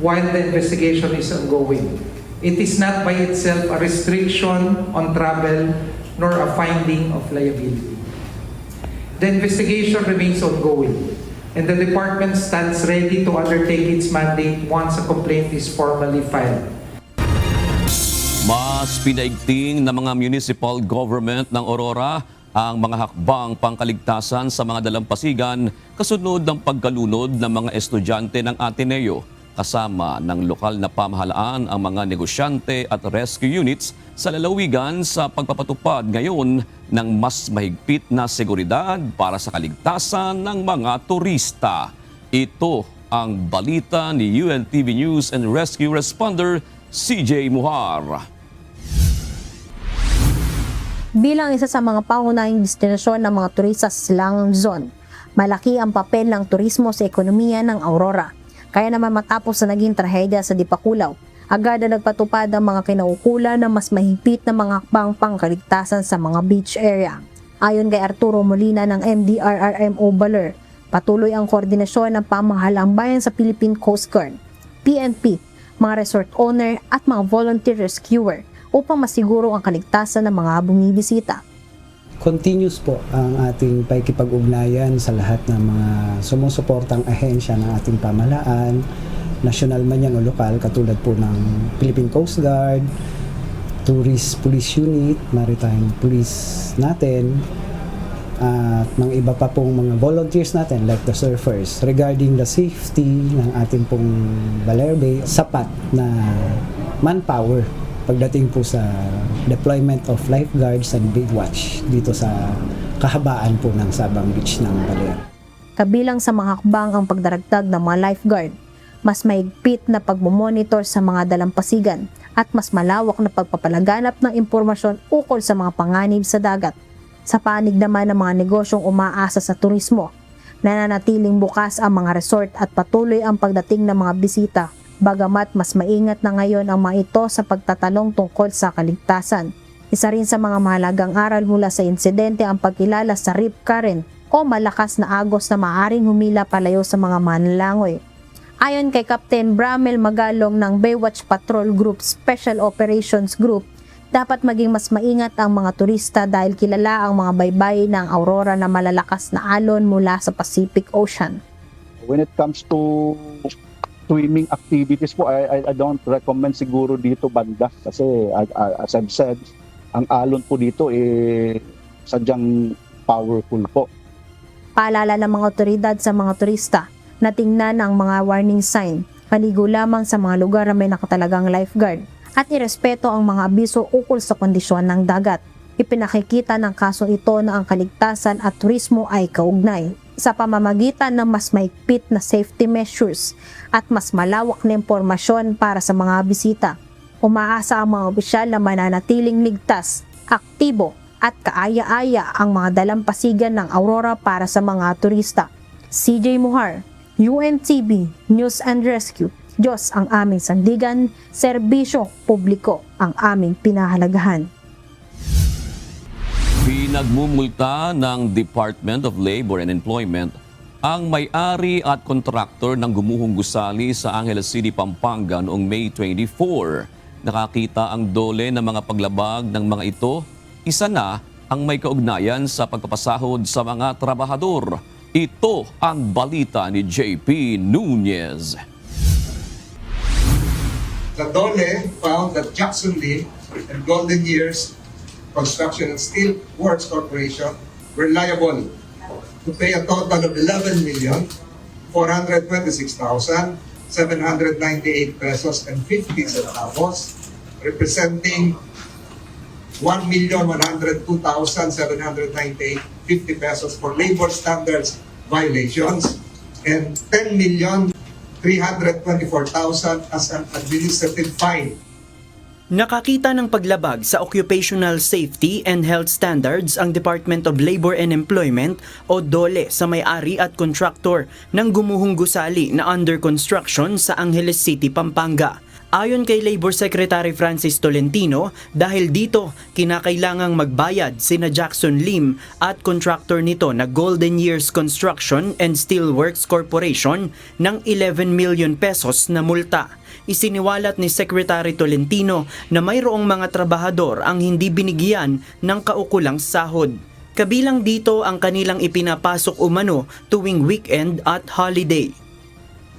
while the investigation is ongoing. It is not by itself a restriction on travel nor a finding of liability. The investigation remains ongoing, and the department stands ready to undertake its mandate once a complaint is formally filed. Mas pinaigting ng mga municipal government ng Aurora ang mga hakbang pangkaligtasan sa mga dalampasigan kasunod ng pagkalunod ng mga estudyante ng Ateneo. Kasama ng lokal na pamahalaan ang mga negosyante at rescue units sa lalawigan sa pagpapatupad ngayon ng mas mahigpit na seguridad para sa kaligtasan ng mga turista. Ito ang balita ni UNTV News and Rescue Responder CJ Muhar. Bilang isa sa mga pangunahing destinasyon ng mga turista sa Silangang Zone, malaki ang papel ng turismo sa ekonomiya ng Aurora. Kaya naman matapos na naging trahedya sa Dipakulaw, agad na nagpatupad ang mga kinaukulan na mas mahigpit na mga hakbang pangkaligtasan sa mga beach area. Ayon kay Arturo Molina ng MDRRMO Baler, patuloy ang koordinasyon ng pamahalang bayan sa Philippine Coast Guard, PNP, mga resort owner at mga volunteer rescuer upang masiguro ang kaligtasan ng mga bumibisita. Continuous po ang ating pakikipag-ugnayan sa lahat ng mga sumusuportang ahensya ng ating pamahalaan, national man yan o lokal, katulad po ng Philippine Coast Guard, Tourist Police Unit, Maritime Police natin, at mga iba pa pong mga volunteers natin like the surfers. Regarding the safety ng ating pong Baler Bay, sapat na manpower pagdating po sa deployment of lifeguards and big watch dito sa kahabaan po ng Sabang Beach ng Baler. Kabilang sa mga hakbang ang pagdaragdag ng mga lifeguard, mas mahigpit na pagmomonitor sa mga dalampasigan at mas malawak na pagpapalaganap ng impormasyon ukol sa mga panganib sa dagat. Sa panig naman ng mga negosyong umaasa sa turismo, nananatiling bukas ang mga resort at patuloy ang pagdating ng mga bisita. Bagamat mas maingat na ngayon ang mga ito sa pagtatanong tungkol sa kaligtasan. Isa rin sa mga mahalagang aral mula sa insidente ang pagkilala sa rip current o malakas na agos na maaaring humila palayo sa mga manlalangoy. Ayon kay Captain Bramel Magalong ng Baywatch Patrol Group Special Operations Group, dapat maging mas maingat ang mga turista dahil kilala ang mga baybay ng Aurora na malalakas na alon mula sa Pacific Ocean. When it comes to swimming activities po, I don't recommend siguro dito banda kasi as I've said, ang alon po dito sadyang powerful po. Paalala ng mga otoridad sa mga turista na tingnan ang mga warning sign, maligo lamang sa mga lugar na may nakatalagang lifeguard at irespeto ang mga abiso ukol sa kondisyon ng dagat. Ipinakikita ng kaso ito na ang kaligtasan at turismo ay kaugnay sa pamamagitan ng mas maigpit na safety measures at mas malawak na impormasyon para sa mga bisita. Umaasa ang mga opisyal na mananatiling ligtas, aktibo at kaaya-aya ang mga dalampasigan ng Aurora para sa mga turista. CJ Muhar, UNTV News and Rescue. Diyos ang aming sandigan, serbisyo publiko ang aming pinahalagahan. Pinagmumulta ng Department of Labor and Employment ang may-ari at kontraktor ng gumuhong gusali sa Angeles City, Pampanga noong May 24. Nakakita ang dole ng mga paglabag ng mga ito. Isa na ang may kaugnayan sa pagpapasahod sa mga trabahador. Ito ang balita ni JP Nunez. The dole found that Jackson Lee and Golden Years Construction and Steel Works Corporation were liable to pay a total of 11,426,798 pesos and 50 centavos, representing 1,102,798.50 pesos for labor standards violations and 10,324,000 as an administrative fine. Nakakita ng paglabag sa Occupational Safety and Health Standards ang Department of Labor and Employment o DOLE sa may-ari at kontraktor ng gumuhong gusali na under construction sa Angeles City, Pampanga. Ayon kay Labor Secretary Francis Tolentino, dahil dito kinakailangang magbayad sina Jackson Lim at kontraktor nito na Golden Years Construction and Steel Works Corporation ng 11 million pesos na multa. Isiniwalat ni Secretary Tolentino na mayroong mga trabahador ang hindi binigyan ng kaukulang sahod. Kabilang dito ang kanilang ipinapasok umano tuwing weekend at holiday.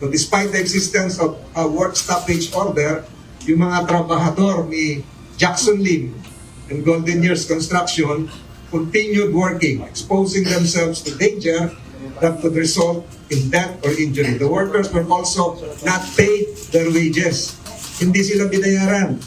So despite the existence of a work stoppage order, yung mga trabahador ni Jackson Lim and Golden Years Construction continued working, exposing themselves to danger that could result in death or injury. The workers were also not paid their wages. Hindi sila binayaran.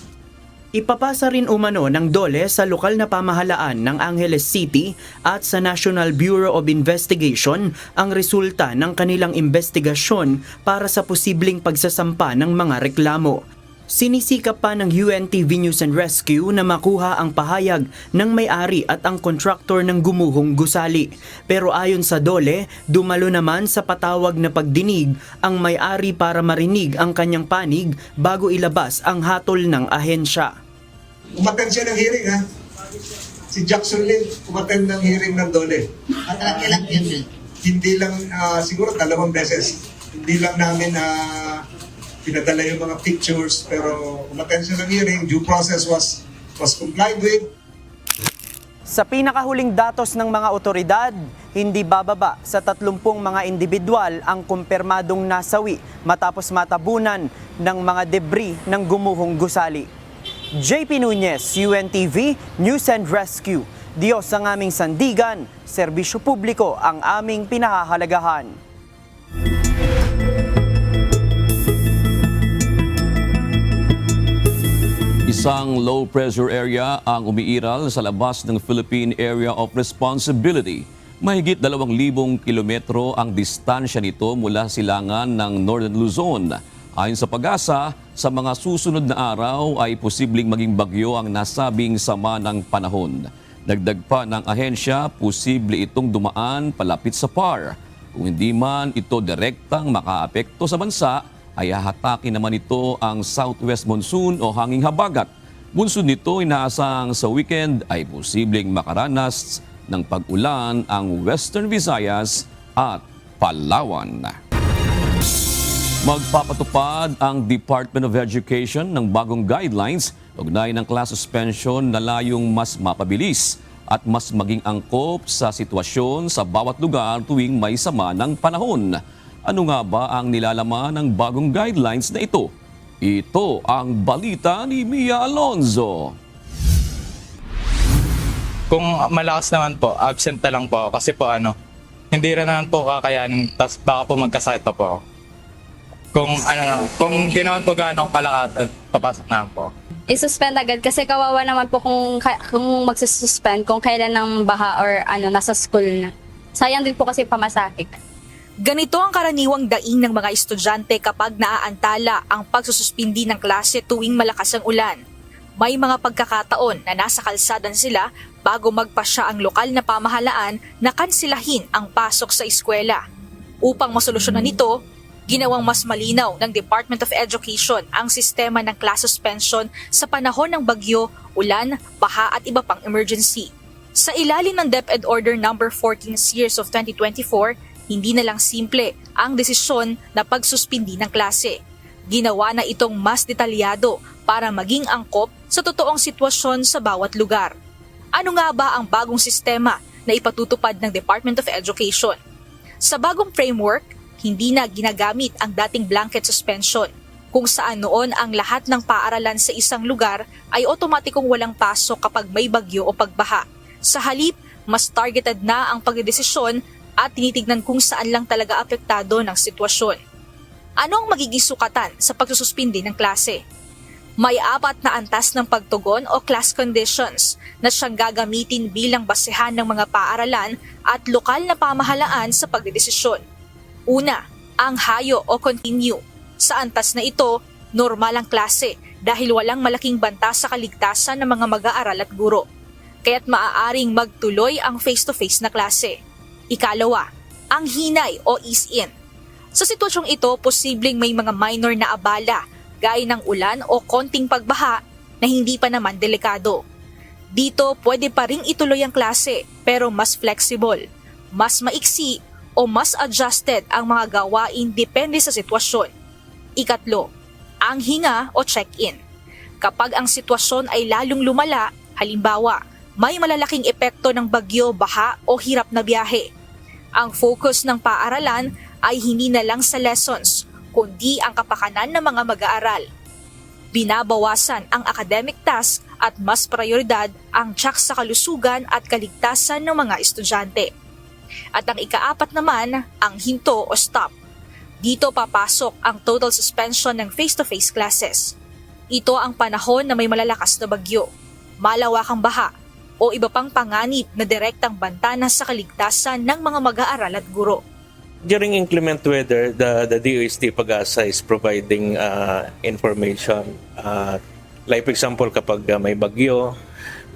Ipapasa rin umano ng DOLE sa lokal na pamahalaan ng Angeles City at sa National Bureau of Investigation ang resulta ng kanilang investigasyon para sa posibleng pagsasampa ng mga reklamo. Sinisikap pa ng UNTV News and Rescue na makuha ang pahayag ng may-ari at ang kontraktor ng gumuhong gusali. Pero ayon sa DOLE, dumalo naman sa patawag na pagdinig ang may-ari para marinig ang kanyang panig bago ilabas ang hatol ng ahensya. Umattend siya ng hearing, ha? Si Jackson Lim, umattend ng hearing ng DOLE. Kailan yun? Hindi lang, siguro 2 beses. Hindi lang namin pinadala yung mga pictures, pero umattend siya ng hearing, due process was complied with. Sa pinakahuling datos ng mga otoridad, hindi bababa sa 30 mga individual ang kumpirmadong nasawi matapos matabunan ng mga debris ng gumuhong gusali. JP Nunez, UNTV News and Rescue. Diyos ang aming sandigan, serbisyo publiko ang aming pinahahalagahan. Isang low-pressure area ang umiiral sa labas ng Philippine Area of Responsibility. Mahigit 2,000 kilometro ang distansya nito mula silangan ng Northern Luzon. Ayon sa Pag-asa, sa mga susunod na araw ay posibleng maging bagyo ang nasabing sama ng panahon. Dagdag pa ng ahensya, posible itong dumaan palapit sa PAR. Kung hindi man ito direktang makaapekto sa bansa, ay hahatakin naman ito ang southwest monsoon o hanging habagat. Bunsod nito, inaasang sa weekend ay posibleng makaranas ng pag-ulan ang Western Visayas at Palawan. Magpapatupad ang Department of Education ng bagong guidelines ugnay ng class suspension na layong mas mapabilis at mas maging angkop sa sitwasyon sa bawat lugar tuwing may sama ng panahon. Ano nga ba ang nilalaman ng bagong guidelines na ito? Ito ang balita ni Mia Alonzo. Kung malakas naman po, absent na lang po ako kasi po hindi rin naman po kakayanin, tas baka po magkasakit pa po ako. Kung di naman po gano'ng kalakas, papasok na po. I-suspend agad kasi kawawa naman po kung magsususpend kung kailan ng baha or nasa school na. Sayang din po kasi pamasahe. Ganito ang karaniwang daing ng mga estudyante kapag naaantala ang pagsususpindi ng klase tuwing malakas ang ulan. May mga pagkakataon na nasa kalsadan sila bago magpasya ang lokal na pamahalaan na kansilahin ang pasok sa eskwela. Upang masolusyonan ito, ginawang mas malinaw ng Department of Education ang sistema ng class suspension sa panahon ng bagyo, ulan, baha at iba pang emergency. Sa ilalim ng DepEd Order No. 14 Series of 2024, hindi na lang simple ang desisyon na pagsuspindi ng klase. Ginawa na itong mas detalyado para maging angkop sa totoong sitwasyon sa bawat lugar. Ano nga ba ang bagong sistema na ipatutupad ng Department of Education? Sa bagong framework, hindi na ginagamit ang dating blanket suspension, kung saan noon ang lahat ng paaralan sa isang lugar ay otomatikong walang pasok kapag may bagyo o pagbaha. Sa halip, mas targeted na ang pagdedesisyon at tinitignan kung saan lang talaga apektado ng sitwasyon. Ano ang magiging sukatan sa pagsususpindi ng klase? May 4 na antas ng pagtugon o class conditions na siyang gagamitin bilang basehan ng mga paaralan at lokal na pamahalaan sa pagdedesisyon. Una, ang hayo o continue. Sa antas na ito, normal ang klase dahil walang malaking banta sa kaligtasan ng mga mag-aaral at guro. Kaya't maaaring magtuloy ang face-to-face na klase. Ikalawa, ang hinay o ease-in. Sa sitwasyong ito, posibleng may mga minor na abala gaya ng ulan o konting pagbaha na hindi pa naman delikado. Dito, pwede pa ring ituloy ang klase pero mas flexible, mas maiksi o mas adjusted ang mga gawain depende sa sitwasyon. Ikatlo, ang hinga o check-in. Kapag ang sitwasyon ay lalong lumala, halimbawa, may malalaking epekto ng bagyo, baha o hirap na biyahe. Ang focus ng paaralan ay hindi na lang sa lessons, kundi ang kapakanan ng mga mag-aaral. Binabawasan ang academic task at mas prioridad ang tiyak sa kalusugan at kaligtasan ng mga estudyante. At ang ika-4 naman, ang hinto o stop. Dito papasok ang total suspension ng face-to-face classes. Ito ang panahon na may malalakas na bagyo, malawakang baha, o iba pang panganib na direktang bantana sa kaligtasan ng mga mag-aaral at guro. During inclement weather, the DOST Pag-asa is providing information. Like for example, kapag may bagyo,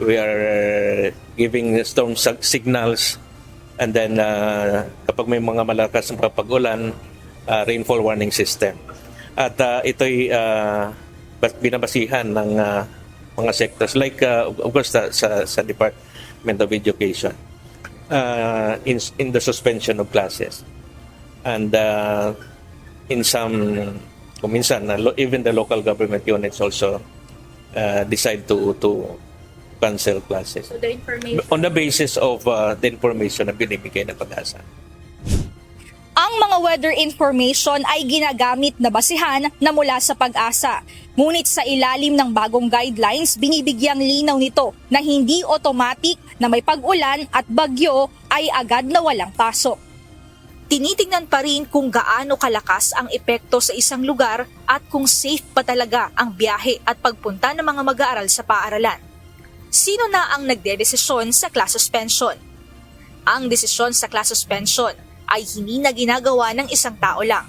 we are giving storm signals. And then kapag may mga malakas na pag-ulan, rainfall warning system. At ito'y binabasihan ng mga sectors like of course sa Department of Education in the suspension of classes. And in some, minsan, even the local government units also decide to cancel classes. So the information... On the basis of the information na binibigay ng Pag-asa. Ang mga weather information ay ginagamit na basihan na mula sa Pag-asa. Ngunit sa ilalim ng bagong guidelines, binibigyang linaw nito na hindi automatic na may pag-ulan at bagyo ay agad na walang pasok. Tinitingnan pa rin kung gaano kalakas ang epekto sa isang lugar at kung safe pa talaga ang biyahe at pagpunta ng mga mag-aaral sa paaralan. Sino na ang nagdedesisyon sa class suspension? Ang desisyon sa class suspension ay hindi na ginagawa ng isang tao lang.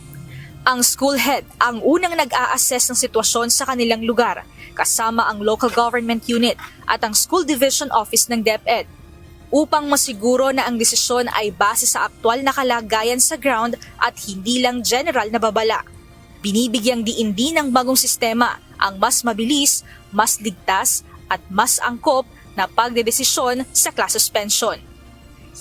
Ang school head ang unang nag-a-assess ng sitwasyon sa kanilang lugar, kasama ang local government unit at ang school division office ng DepEd, upang masiguro na ang desisyon ay base sa aktwal na kalagayan sa ground at hindi lang general na babala. Binibigyang diin din ng bagong sistema ang mas mabilis, mas ligtas at mas angkop na pagdedesisyon sa class suspension.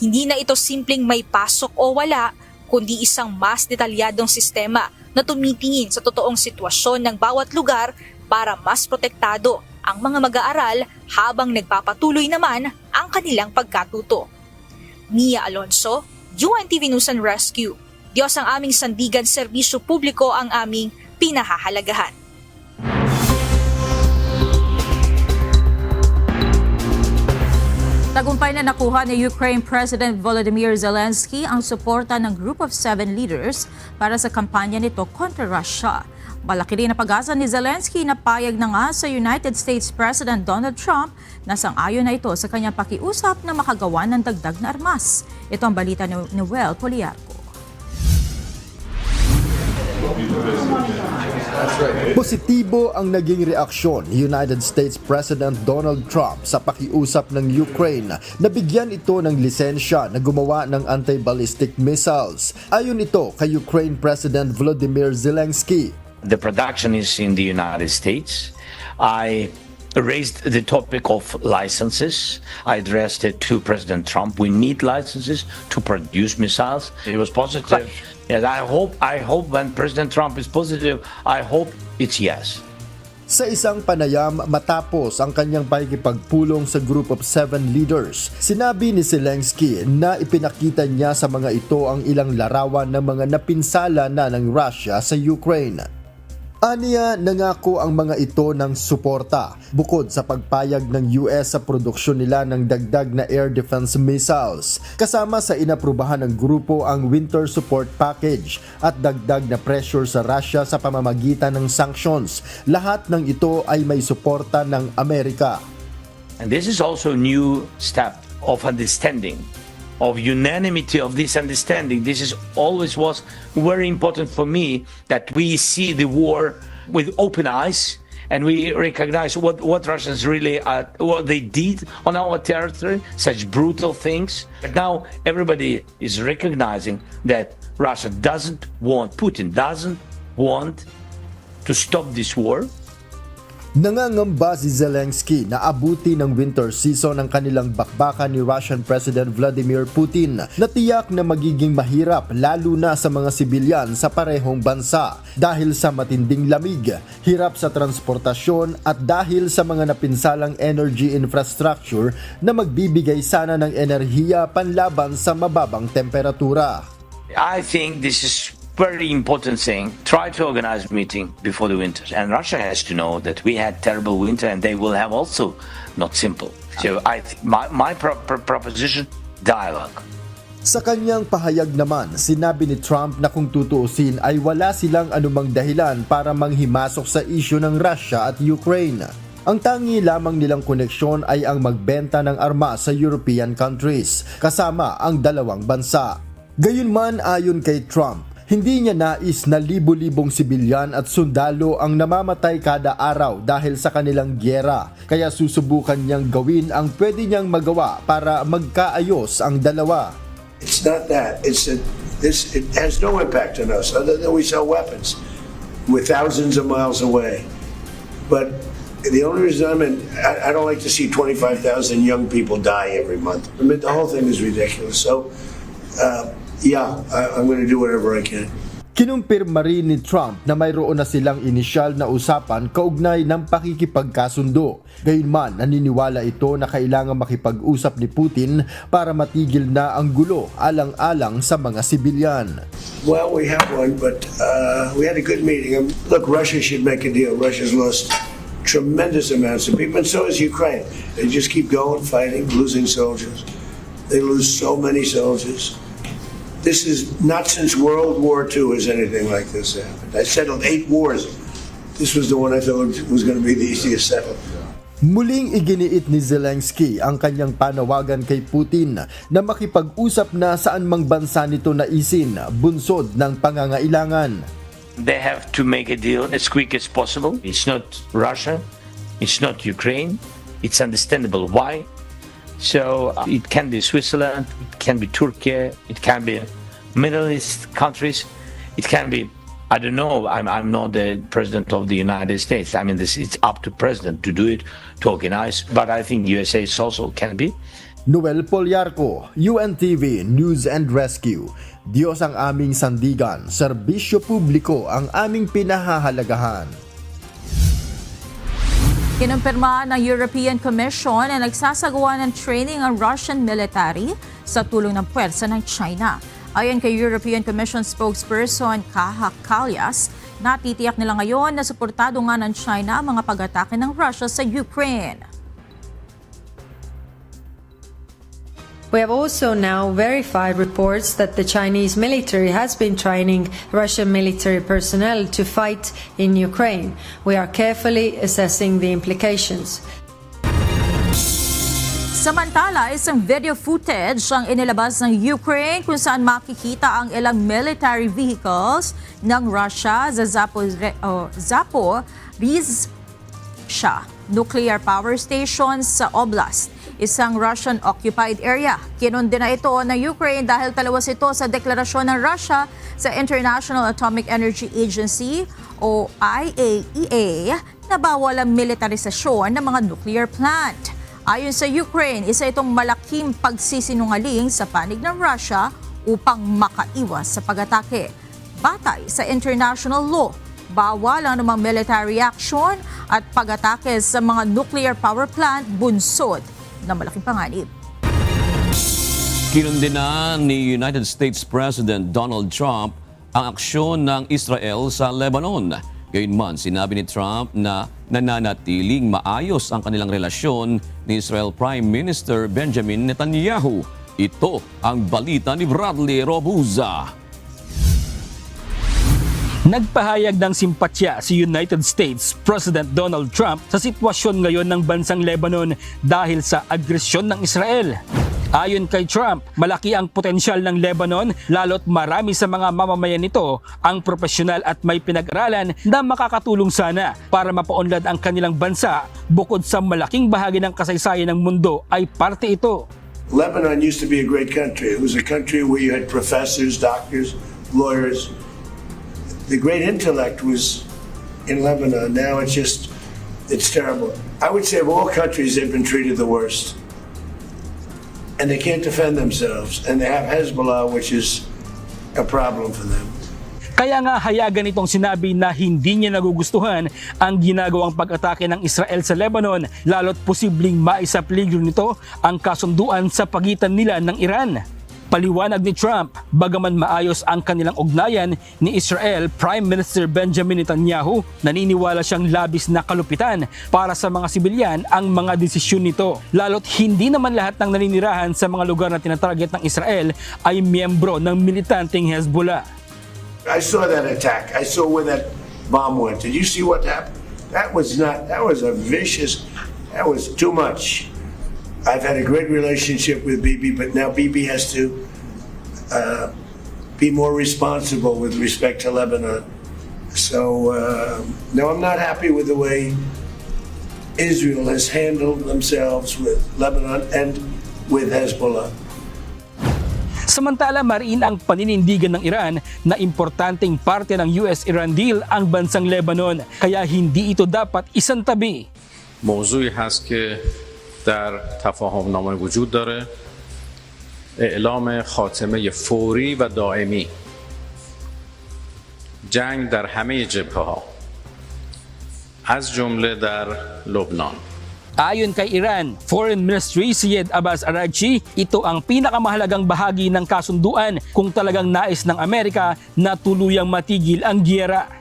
Hindi na ito simpleng may pasok o wala, kundi isang mas detalyadong sistema na tumitingin sa totoong sitwasyon ng bawat lugar para mas protektado ang mga mag-aaral habang nagpapatuloy naman ang kanilang pagkatuto. Mia Alonzo, UNTV News and Rescue, Diyos ang aming sandigan, serbisyo publiko ang aming pinahahalagahan. Tagumpay na nakuha ni Ukraine President Volodymyr Zelensky ang suporta ng Group of 7 leaders para sa kampanya nito kontra Russia. Malaki rin na pag-asa ni Zelensky na payag na nga sa United States President Donald Trump na sang-ayon na ito sa kanyang pakiusap na makagawa ng dagdag na armas. Ito ang balita ni Noel Poliarco. Positibo ang naging reaksyon ni United States President Donald Trump sa pakiusap ng Ukraine na bigyan ito ng lisensya na gumawa ng anti-ballistic missiles. Ayon ito kay Ukraine President Volodymyr Zelensky. The production is in the United States. I raised the topic of licenses. I addressed it to President Trump. We need licenses to produce missiles. He was positive. Yes, I hope when President Trump is positive, I hope it's yes. Sa isang panayam matapos ang kanyang pakikipagpulong sa Group of 7 leaders, sinabi ni Zelensky na ipinakita niya sa mga ito ang ilang larawan ng mga napinsala na ng Russia sa Ukraine. Aniya, nangako ang mga ito ng suporta bukod sa pagpayag ng US sa produksyon nila ng dagdag na air defense missiles. Kasama sa inaprubahan ng grupo ang Winter Support Package at dagdag na pressure sa Russia sa pamamagitan ng sanctions. Lahat ng ito ay may suporta ng Amerika. And this is also a new step of understanding, of unanimity of this understanding. This is always was very important for me, that we see the war with open eyes and we recognize what Russians really what they did on our territory, such brutal things. But now everybody is recognizing that Russia Putin doesn't want to stop this war. Nangangamba si Zelensky na abuti ng winter season ang kanilang bakbakan ni Russian President Vladimir Putin na tiyak na magiging mahirap lalo na sa mga sibilyan sa parehong bansa dahil sa matinding lamig, hirap sa transportasyon at dahil sa mga napinsalang energy infrastructure na magbibigay sana ng enerhiya panlaban sa mababang temperatura. I think this is very important thing. Try to organize a meeting before the winter. And Russia has to know that we had terrible winter and they will have also not simple. So my proposition, dialogue. Sa kanyang pahayag naman, sinabi ni Trump na kung tutuusin ay wala silang anumang dahilan para manghimasok sa isyu ng Russia at Ukraine. Ang tangi lamang nilang koneksyon ay ang magbenta ng armas sa European countries, kasama ang dalawang bansa. Gayunman ayon kay Trump, hindi niya nais na libo-libong sibilyan at sundalo ang namamatay kada araw dahil sa kanilang gyera. Kaya susubukan niyang gawin ang pwede niyang magawa para magkaayos ang dalawa. It's not that. It's that it has no impact on us other than we sell weapons. We're thousands of miles away. But the only reason I don't like to see 25,000 young people die every month. I mean, the whole thing is ridiculous. So, I'm going to do whatever I can. Kinumpirma rin ni Trump na mayroon na silang inisyal na usapan kaugnay ng pakikipagkasundo. Gayunman, naniniwala ito na kailangan makipag-usap ni Putin para matigil na ang gulo alang-alang sa mga sibilyan. Well, we have one, but we had a good meeting. Look, Russia should make a deal. Russia's lost tremendous amounts of people, and so has Ukraine. They just keep going, fighting, losing soldiers. They lose so many soldiers. This is not since World War II has anything like this happened. I settled 8 wars. This was the one I thought was going to be the easiest settled. Muling iginiit ni Zelensky ang kanyang panawagan kay Putin na makipag-usap na saan mang bansa nito naisin, bunsod ng pangangailangan. They have to make a deal as quick as possible. It's not Russia, it's not Ukraine. It's understandable why. So it can be Switzerland, it can be Turkey, it can be Middle East countries, it can be, I don't know, I'm not the president of the United States. I mean, it's up to president to do it, to organize, but I think USA also can be. Noel Poliarco, UNTV News and Rescue. Diyos ang aming sandigan, serbisyo publiko ang aming pinahahalagahan. Kinumpirma ng European Commission na nagsasagawa ng training ang Russian military sa tulong ng puwersa ng China. Ayon kay European Commission spokesperson Kaja Kallas, natitiyak nila ngayon na suportado nga ng China ang mga pag-atake ng Russia sa Ukraine. We have also now verified reports that the Chinese military has been training Russian military personnel to fight in Ukraine. We are carefully assessing the implications. Samantala, isang video footage ang inilabas ng Ukraine kung saan makikita ang ilang military vehicles ng Russia sa Zaporizhzhia nuclear power station sa oblast, isang Russian-occupied area. Kinundina ito ng Ukraine dahil taliwas ito sa deklarasyon ng Russia sa International Atomic Energy Agency o IAEA na bawal ang militarisasyon ng mga nuclear plant. Ayon sa Ukraine, isa itong malaking pagsisinungaling sa panig ng Russia upang makaiwas sa pag-atake. Batay sa international law, bawal ang anumang military action at pag-atake sa mga nuclear power plant bunsod na malaking panganib. Kinundina ni United States President Donald Trump ang aksyon ng Israel sa Lebanon. Gayunman, sinabi ni Trump na nananatiling maayos ang kanilang relasyon ni Israel Prime Minister Benjamin Netanyahu. Ito ang balita ni Bradley Robuza. Nagpahayag ng simpatya si United States President Donald Trump sa sitwasyon ngayon ng bansang Lebanon dahil sa agresyon ng Israel. Ayon kay Trump, malaki ang potensyal ng Lebanon lalo't marami sa mga mamamayan nito ang profesional at may pinag-aralan na makakatulong sana para mapaunlad ang kanilang bansa bukod sa malaking bahagi ng kasaysayan ng mundo ay parte ito. Lebanon used to be a great country. It was a country where you had professors, doctors, lawyers. The great intellect was in Lebanon. Now it's terrible. I would say of all countries, they've been treated the worst. And they can't defend themselves. And they have Hezbollah, which is a problem for them. Kaya nga hayagan itong sinabi na hindi niya nagugustuhan ang ginagawang pag-atake ng Israel sa Lebanon, lalo't posibleng maisapeligro nito ang kasunduan sa pagitan nila ng Iran. Paliwanag ni Trump, bagaman maayos ang kanilang ugnayan ni Israel Prime Minister Benjamin Netanyahu, naniniwala siyang labis na kalupitan para sa mga sibilyan ang mga desisyon nito. Lalo't hindi naman lahat ng naninirahan sa mga lugar na tinatarget ng Israel ay miyembro ng militanteng Hezbollah. I saw that attack. I saw where that bomb went. Did you see what happened? That was too much. I've had a great relationship with Bibi, but now Bibi has to be more responsible with respect to Lebanon. So, no, I'm not happy with the way Israel has handled themselves with Lebanon and with Hezbollah. Samantala, mariin ang paninindigan ng Iran na importanteng parte ng US-Iran deal ang bansang Lebanon, kaya hindi ito dapat isantabi. موضوعی هست که در تفاهم نامه وجود داره، اعلام خاتمه فوری و دائمی جنگ در همه جبهه‌ها از جمله در لبنان. Ayon kay Iran Foreign Ministry Syed Abbas Araghchi, ito ang pinakamahalagang bahagi ng kasunduan kung talagang nais ng Amerika na tuluyang matigil ang giyera.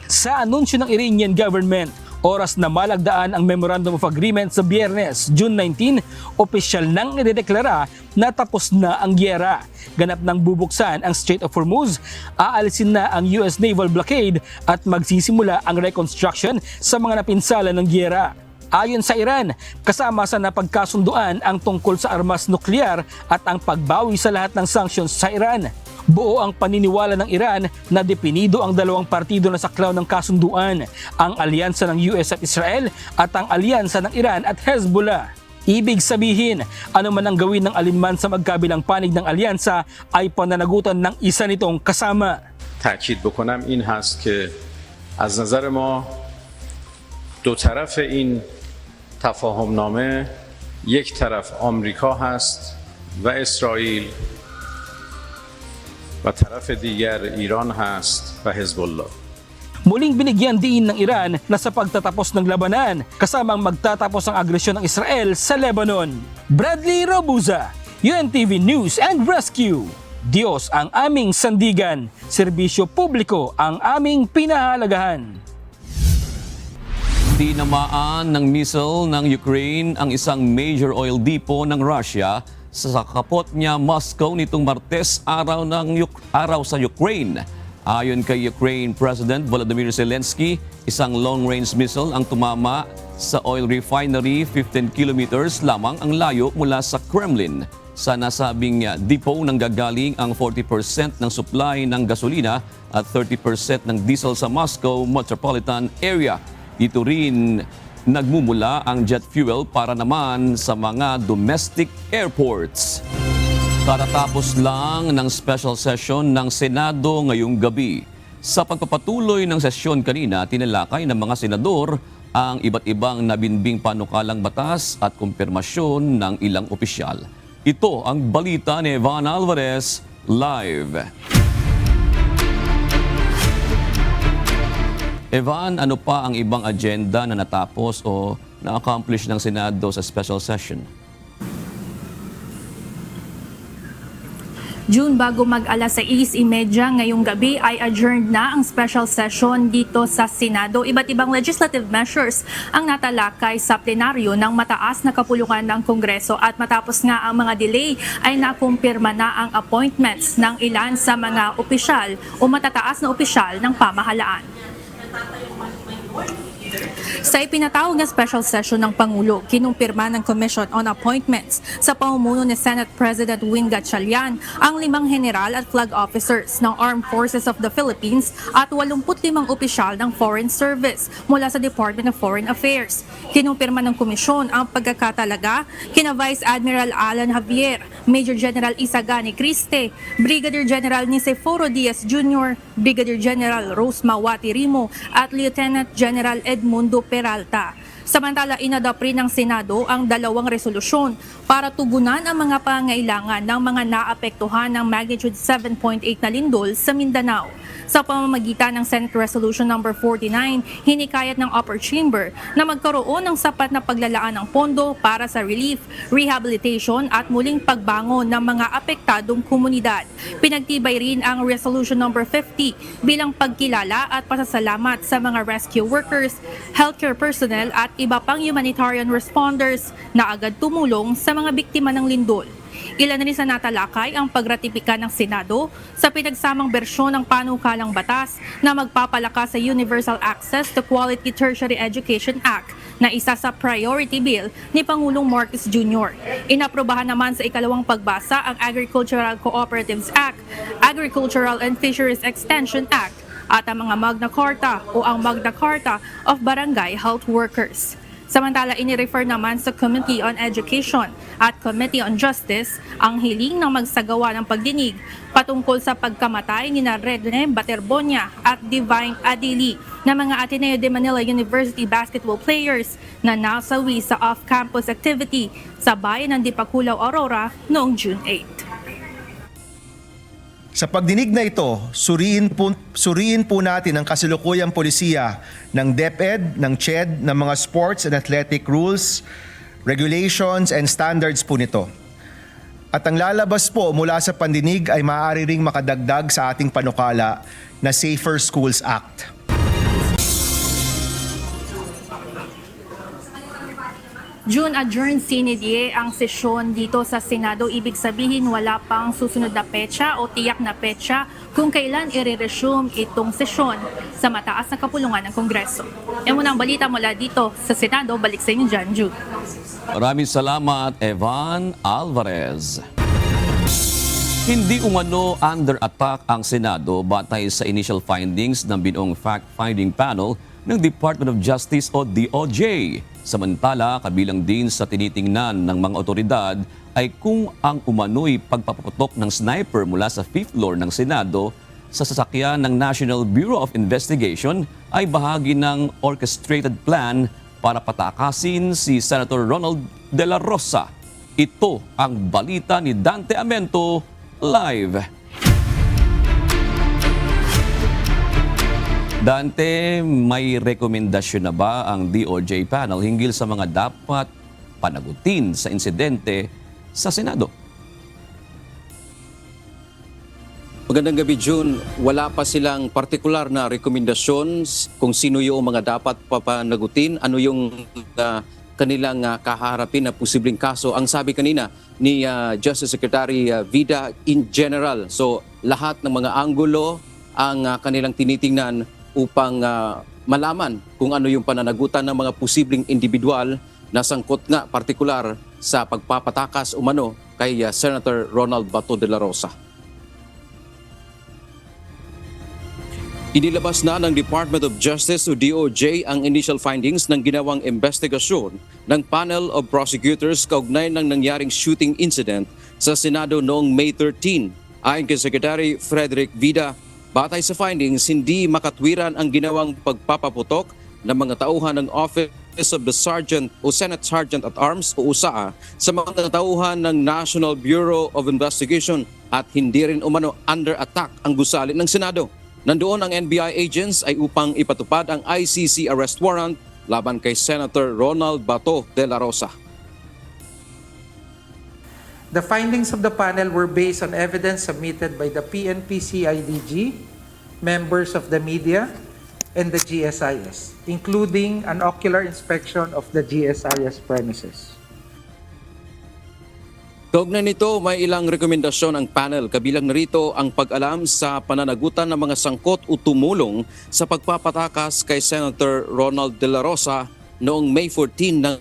Sa anunsyo ng Iranian government, oras na malagdaan ang Memorandum of Agreement sa Biyernes, June 19, opisyal nang idedeklara na tapos na ang giyera. Ganap nang bubuksan ang Strait of Hormuz, aalisin na ang US naval blockade at magsisimula ang reconstruction sa mga napinsala ng giyera. Ayon sa Iran, kasama sa napagkasunduan ang tungkol sa armas nuklear at ang pagbawi sa lahat ng sanctions sa Iran. Buo ang paniniwala ng Iran na depinido ang dalawang partido na saklaw ng kasunduan, ang alyansa ng US at Israel at ang alyansa ng Iran at Hezbollah. Ibig sabihin, ano man ang gawin ng alinman sa magkabilang panig ng alyansa ay pananagutan ng isa nitong kasama. تأکید بکنم این هست که از نظر ما دو طرف این تفاهم نامه یک طرف آمریکا هست و اسرائیل و طرف دیگر ایران هست و حزب الله. Muling binigyan diin ng Iran na sa pagtatapos ng labanan, kasamang magtatapos ang agresyon ng Israel sa Lebanon. Bradley Robuza, UNTV News and Rescue. Diyos ang aming sandigan, serbisyo publiko ang aming pinahahalagahan. Tinamaan ng missile ng Ukraine ang isang major oil depot ng Russia sa kapot niya Moscow nitong Martes, araw sa Ukraine. Ayon kay Ukraine President Volodymyr Zelensky, isang long-range missile ang tumama sa oil refinery, 15 kilometers lamang ang layo mula sa Kremlin. Sa nasabing depot nanggagaling ang 40% ng supply ng gasolina at 30% ng diesel sa Moscow metropolitan area. Dito rin nagmumula ang jet fuel para naman sa mga domestic airports. Katatapos lang ng special session ng Senado ngayong gabi. Sa pagpapatuloy ng sesyon kanina, tinalakay ng mga senador ang iba't ibang nabinbing panukalang batas at kumpirmasyon ng ilang opisyal. Ito ang balita ni Evan Alvarez, live. Evan, ano pa ang ibang agenda na natapos o na-accomplish ng Senado sa special session? June, bago mag-alas 6:30 ngayong gabi ay adjourned na ang special session dito sa Senado. Iba't ibang legislative measures ang natalakay sa plenaryo ng mataas na kapulungan ng Kongreso at matapos nga ang mga delay ay nakumpirma na ang appointments ng ilan sa mga opisyal o matataas na opisyal ng pamahalaan. Sa ipinatawag na special session ng Pangulo, kinumpirma ng Commission on Appointments sa pamumuno ni Senate President Win Gatchalian ang 5 general at flag officers ng Armed Forces of the Philippines at 85 opisyal ng Foreign Service mula sa Department of Foreign Affairs. Kinumpirma ng komisyon ang pagkakatalaga kina Vice Admiral Alan Javier, Major General Isagani Criste, Brigadier General Niceforo Diaz Jr., Brigadier General Rose Mawati Rimo at Lieutenant General Edmundo Peralta. Samantala, inadop rin ng Senado ang 2 resolusyon para tugunan ang mga pangailangan ng mga naapektuhan ng magnitude 7.8 na lindol sa Mindanao. Sa pamamagitan ng Senate Resolution No. 49, hinikayat ng Upper Chamber na magkaroon ng sapat na paglalaan ng pondo para sa relief, rehabilitation at muling pagbangon ng mga apektadong komunidad. Pinagtibay rin ang Resolution No. 50 bilang pagkilala at pasasalamat sa mga rescue workers, healthcare personnel at iba pang humanitarian responders na agad tumulong sa mga biktima ng lindol. Ilan na rin sa natalakay ang pagratipika ng Senado sa pinagsamang bersyon ng panukalang batas na magpapalakas sa Universal Access to Quality Tertiary Education Act na isa sa priority bill ni Pangulong Marcos Jr. Inaprobahan naman sa ikalawang pagbasa ang Agricultural Cooperatives Act, Agricultural and Fisheries Extension Act at ang mga Magna Carta o ang Magna Carta of Barangay Health Workers. Samantala, inirefer naman sa Committee on Education at Committee on Justice ang hiling ng magsagawa ng pagdinig patungkol sa pagkamatay ni Redne Baterbonia at Divine Adili na mga Ateneo de Manila University basketball players na nasawi sa off-campus activity sa bayan ng Dipakulaw, Aurora noong June 8. Sa pagdinig na ito, suriin po natin ang kasalukuyang polisiya ng DepEd, ng CHED, ng mga sports and athletic rules, regulations and standards po nito. At ang lalabas po mula sa pandinig ay maaari ring makadagdag sa ating panukala na Safer Schools Act. June, adjourned sine die ang sesyon dito sa Senado. Ibig sabihin wala pang susunod na petsa o tiyak na petsa kung kailan i-resume itong sesyon sa mataas na kapulungan ng Kongreso. Yan muna ang balita mula dito sa Senado. Balik sa inyo dyan, June. Maraming salamat, Evan Alvarez. Hindi umano under attack ang Senado batay sa initial findings ng binuong fact-finding panel ng Department of Justice o DOJ. Samantala, kabilang din sa tinitingnan ng mga otoridad ay kung ang umano'y pagpapaputok ng sniper mula sa 5th floor ng Senado sa sasakyan ng National Bureau of Investigation ay bahagi ng orchestrated plan para patakasin si Senator Ronald De La Rosa. Ito ang balita ni Dante Amento, live. Dante, may rekomendasyon na ba ang DOJ panel hinggil sa mga dapat panagutin sa insidente sa Senado? Magandang gabi, June. Wala pa silang partikular na rekomendasyon kung sino yung mga dapat papanagutin, ano yung kanilang kaharapin na posibleng kaso. Ang sabi kanina ni Justice Secretary Vida, in general, so lahat ng mga anggulo ang kanilang tinitingnan upang malaman kung ano yung pananagutan ng mga posibleng individual na sangkot nga partikular sa pagpapatakas umano kay Senator Ronald Bato de la Rosa. Inilabas na ng Department of Justice o DOJ ang initial findings ng ginawang investigasyon ng panel of prosecutors kaugnay ng nangyaring shooting incident sa Senado noong May 13. Ayon kay Secretary Frederick Vida, batay sa findings, hindi makatwiran ang ginawang pagpapaputok ng mga tauhan ng Office of the Sergeant o Senate Sergeant at Arms o USAA sa mga tauhan ng National Bureau of Investigation at hindi rin umano under attack ang gusali ng Senado. Nandoon ang NBI agents ay upang ipatupad ang ICC arrest warrant laban kay Senator Ronald Bato de la Rosa. The findings of the panel were based on evidence submitted by the PNP-CIDG, members of the media, and the GSIS, including an ocular inspection of the GSIS premises. Kaugnay nito, may ilang rekomendasyon ang panel, kabilang narito ang pag-alam sa pananagutan ng mga sangkot o tumulong sa pagpapatakas kay Senator Ronald de la Rosa noong May 14 ng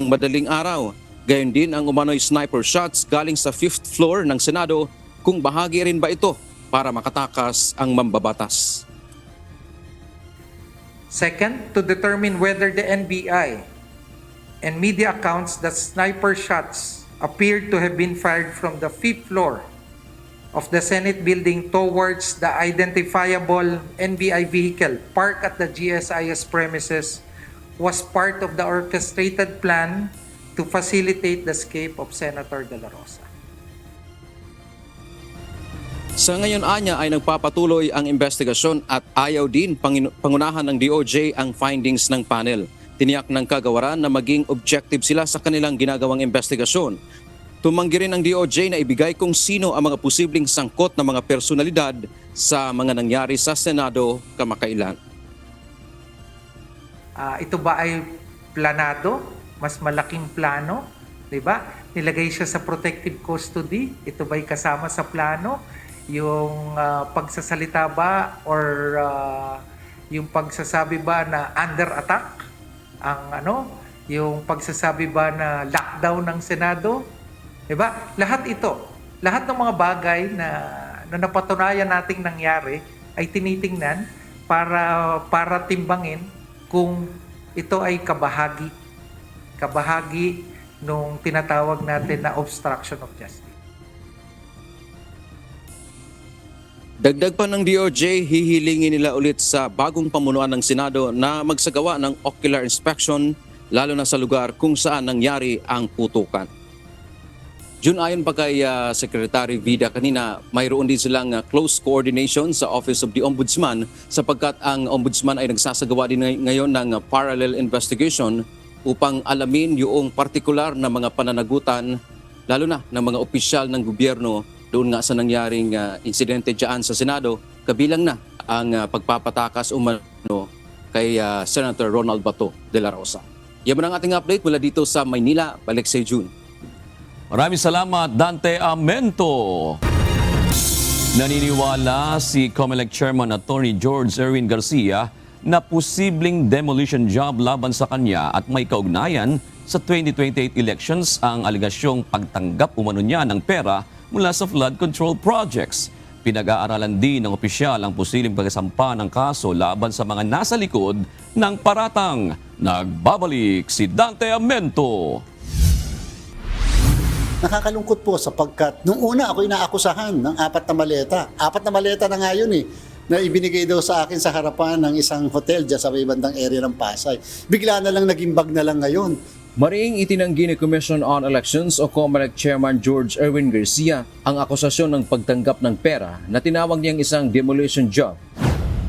madaling araw. Gayon din ang umano'y sniper shots galing sa 5th floor ng Senado, kung bahagi rin ba ito para makatakas ang mambabatas. Second, to determine whether the NBI and media accounts that sniper shots appeared to have been fired from the 5th floor of the Senate building towards the identifiable NBI vehicle parked at the GSIS premises was part of the orchestrated plan to facilitate the escape of Senator De La Rosa. Sa ngayon anya ay nagpapatuloy ang investigasyon at ayaw din pangunahan ng DOJ ang findings ng panel. Tiniyak ng kagawaran na maging objective sila sa kanilang ginagawang investigasyon. Tumanggi rin ang DOJ na ibigay kung sino ang mga posibleng sangkot na mga personalidad sa mga nangyari sa Senado kamakailan. Ito ba ay planado? Mas malaking plano? Diba? Nilagay siya sa protective custody? Ito ba ay kasama sa plano? Yung pagsasalita ba or yung pagsasabi ba na under attack? Yung pagsasabi ba na lockdown ng Senado? Diba? Lahat ito, lahat ng mga bagay na napatunayan nating nangyari ay tinitingnan para timbangin kung ito ay kabahagi nung tinatawag natin na obstruction of justice. Dagdag pa ng DOJ, hihilingin nila ulit sa bagong pamunuan ng Senado na magsagawa ng ocular inspection lalo na sa lugar kung saan nangyari ang putukan. June, ayon pa kay Secretary Vida kanina, mayroon din silang close coordination sa Office of the Ombudsman sapagkat ang Ombudsman ay nagsasagawa din ngayon ng parallel investigation upang alamin yung partikular na mga pananagutan lalo na ng mga opisyal ng gobyerno doon nga sa nangyaring insidente dyan sa Senado, kabilang na ang pagpapatakas umano kay Senator Ronald Bato de la Rosa. Yan ang ating update mula dito sa Maynila. Balik sa June. Maraming salamat, Dante Amento. Naniniwala si COMELEC Chairman Attorney George Erwin Garcia na posibleng demolition job laban sa kanya at may kaugnayan sa 2028 elections ang aligasyong pagtanggap umano niya ng pera mula sa flood control projects. Pinag-aaralan din ng opisyal ang posibleng pagkasampa ng kaso laban sa mga nasa likod ng paratang. Nagbabalik si Dante Amento. Nakakalungkot po sapagkat nung una ako inaakusahan ng 4 na maleta. 4 na maleta na nga yun na ibinigay daw sa akin sa harapan ng isang hotel dyan sa may bandang area ng Pasay. Bigla na lang naging bag na lang ngayon. Mariing itinanggi ni Commission on Elections o COMELEC Chairman George Erwin Garcia ang akusasyon ng pagtanggap ng pera na tinawag niyang isang demolition job.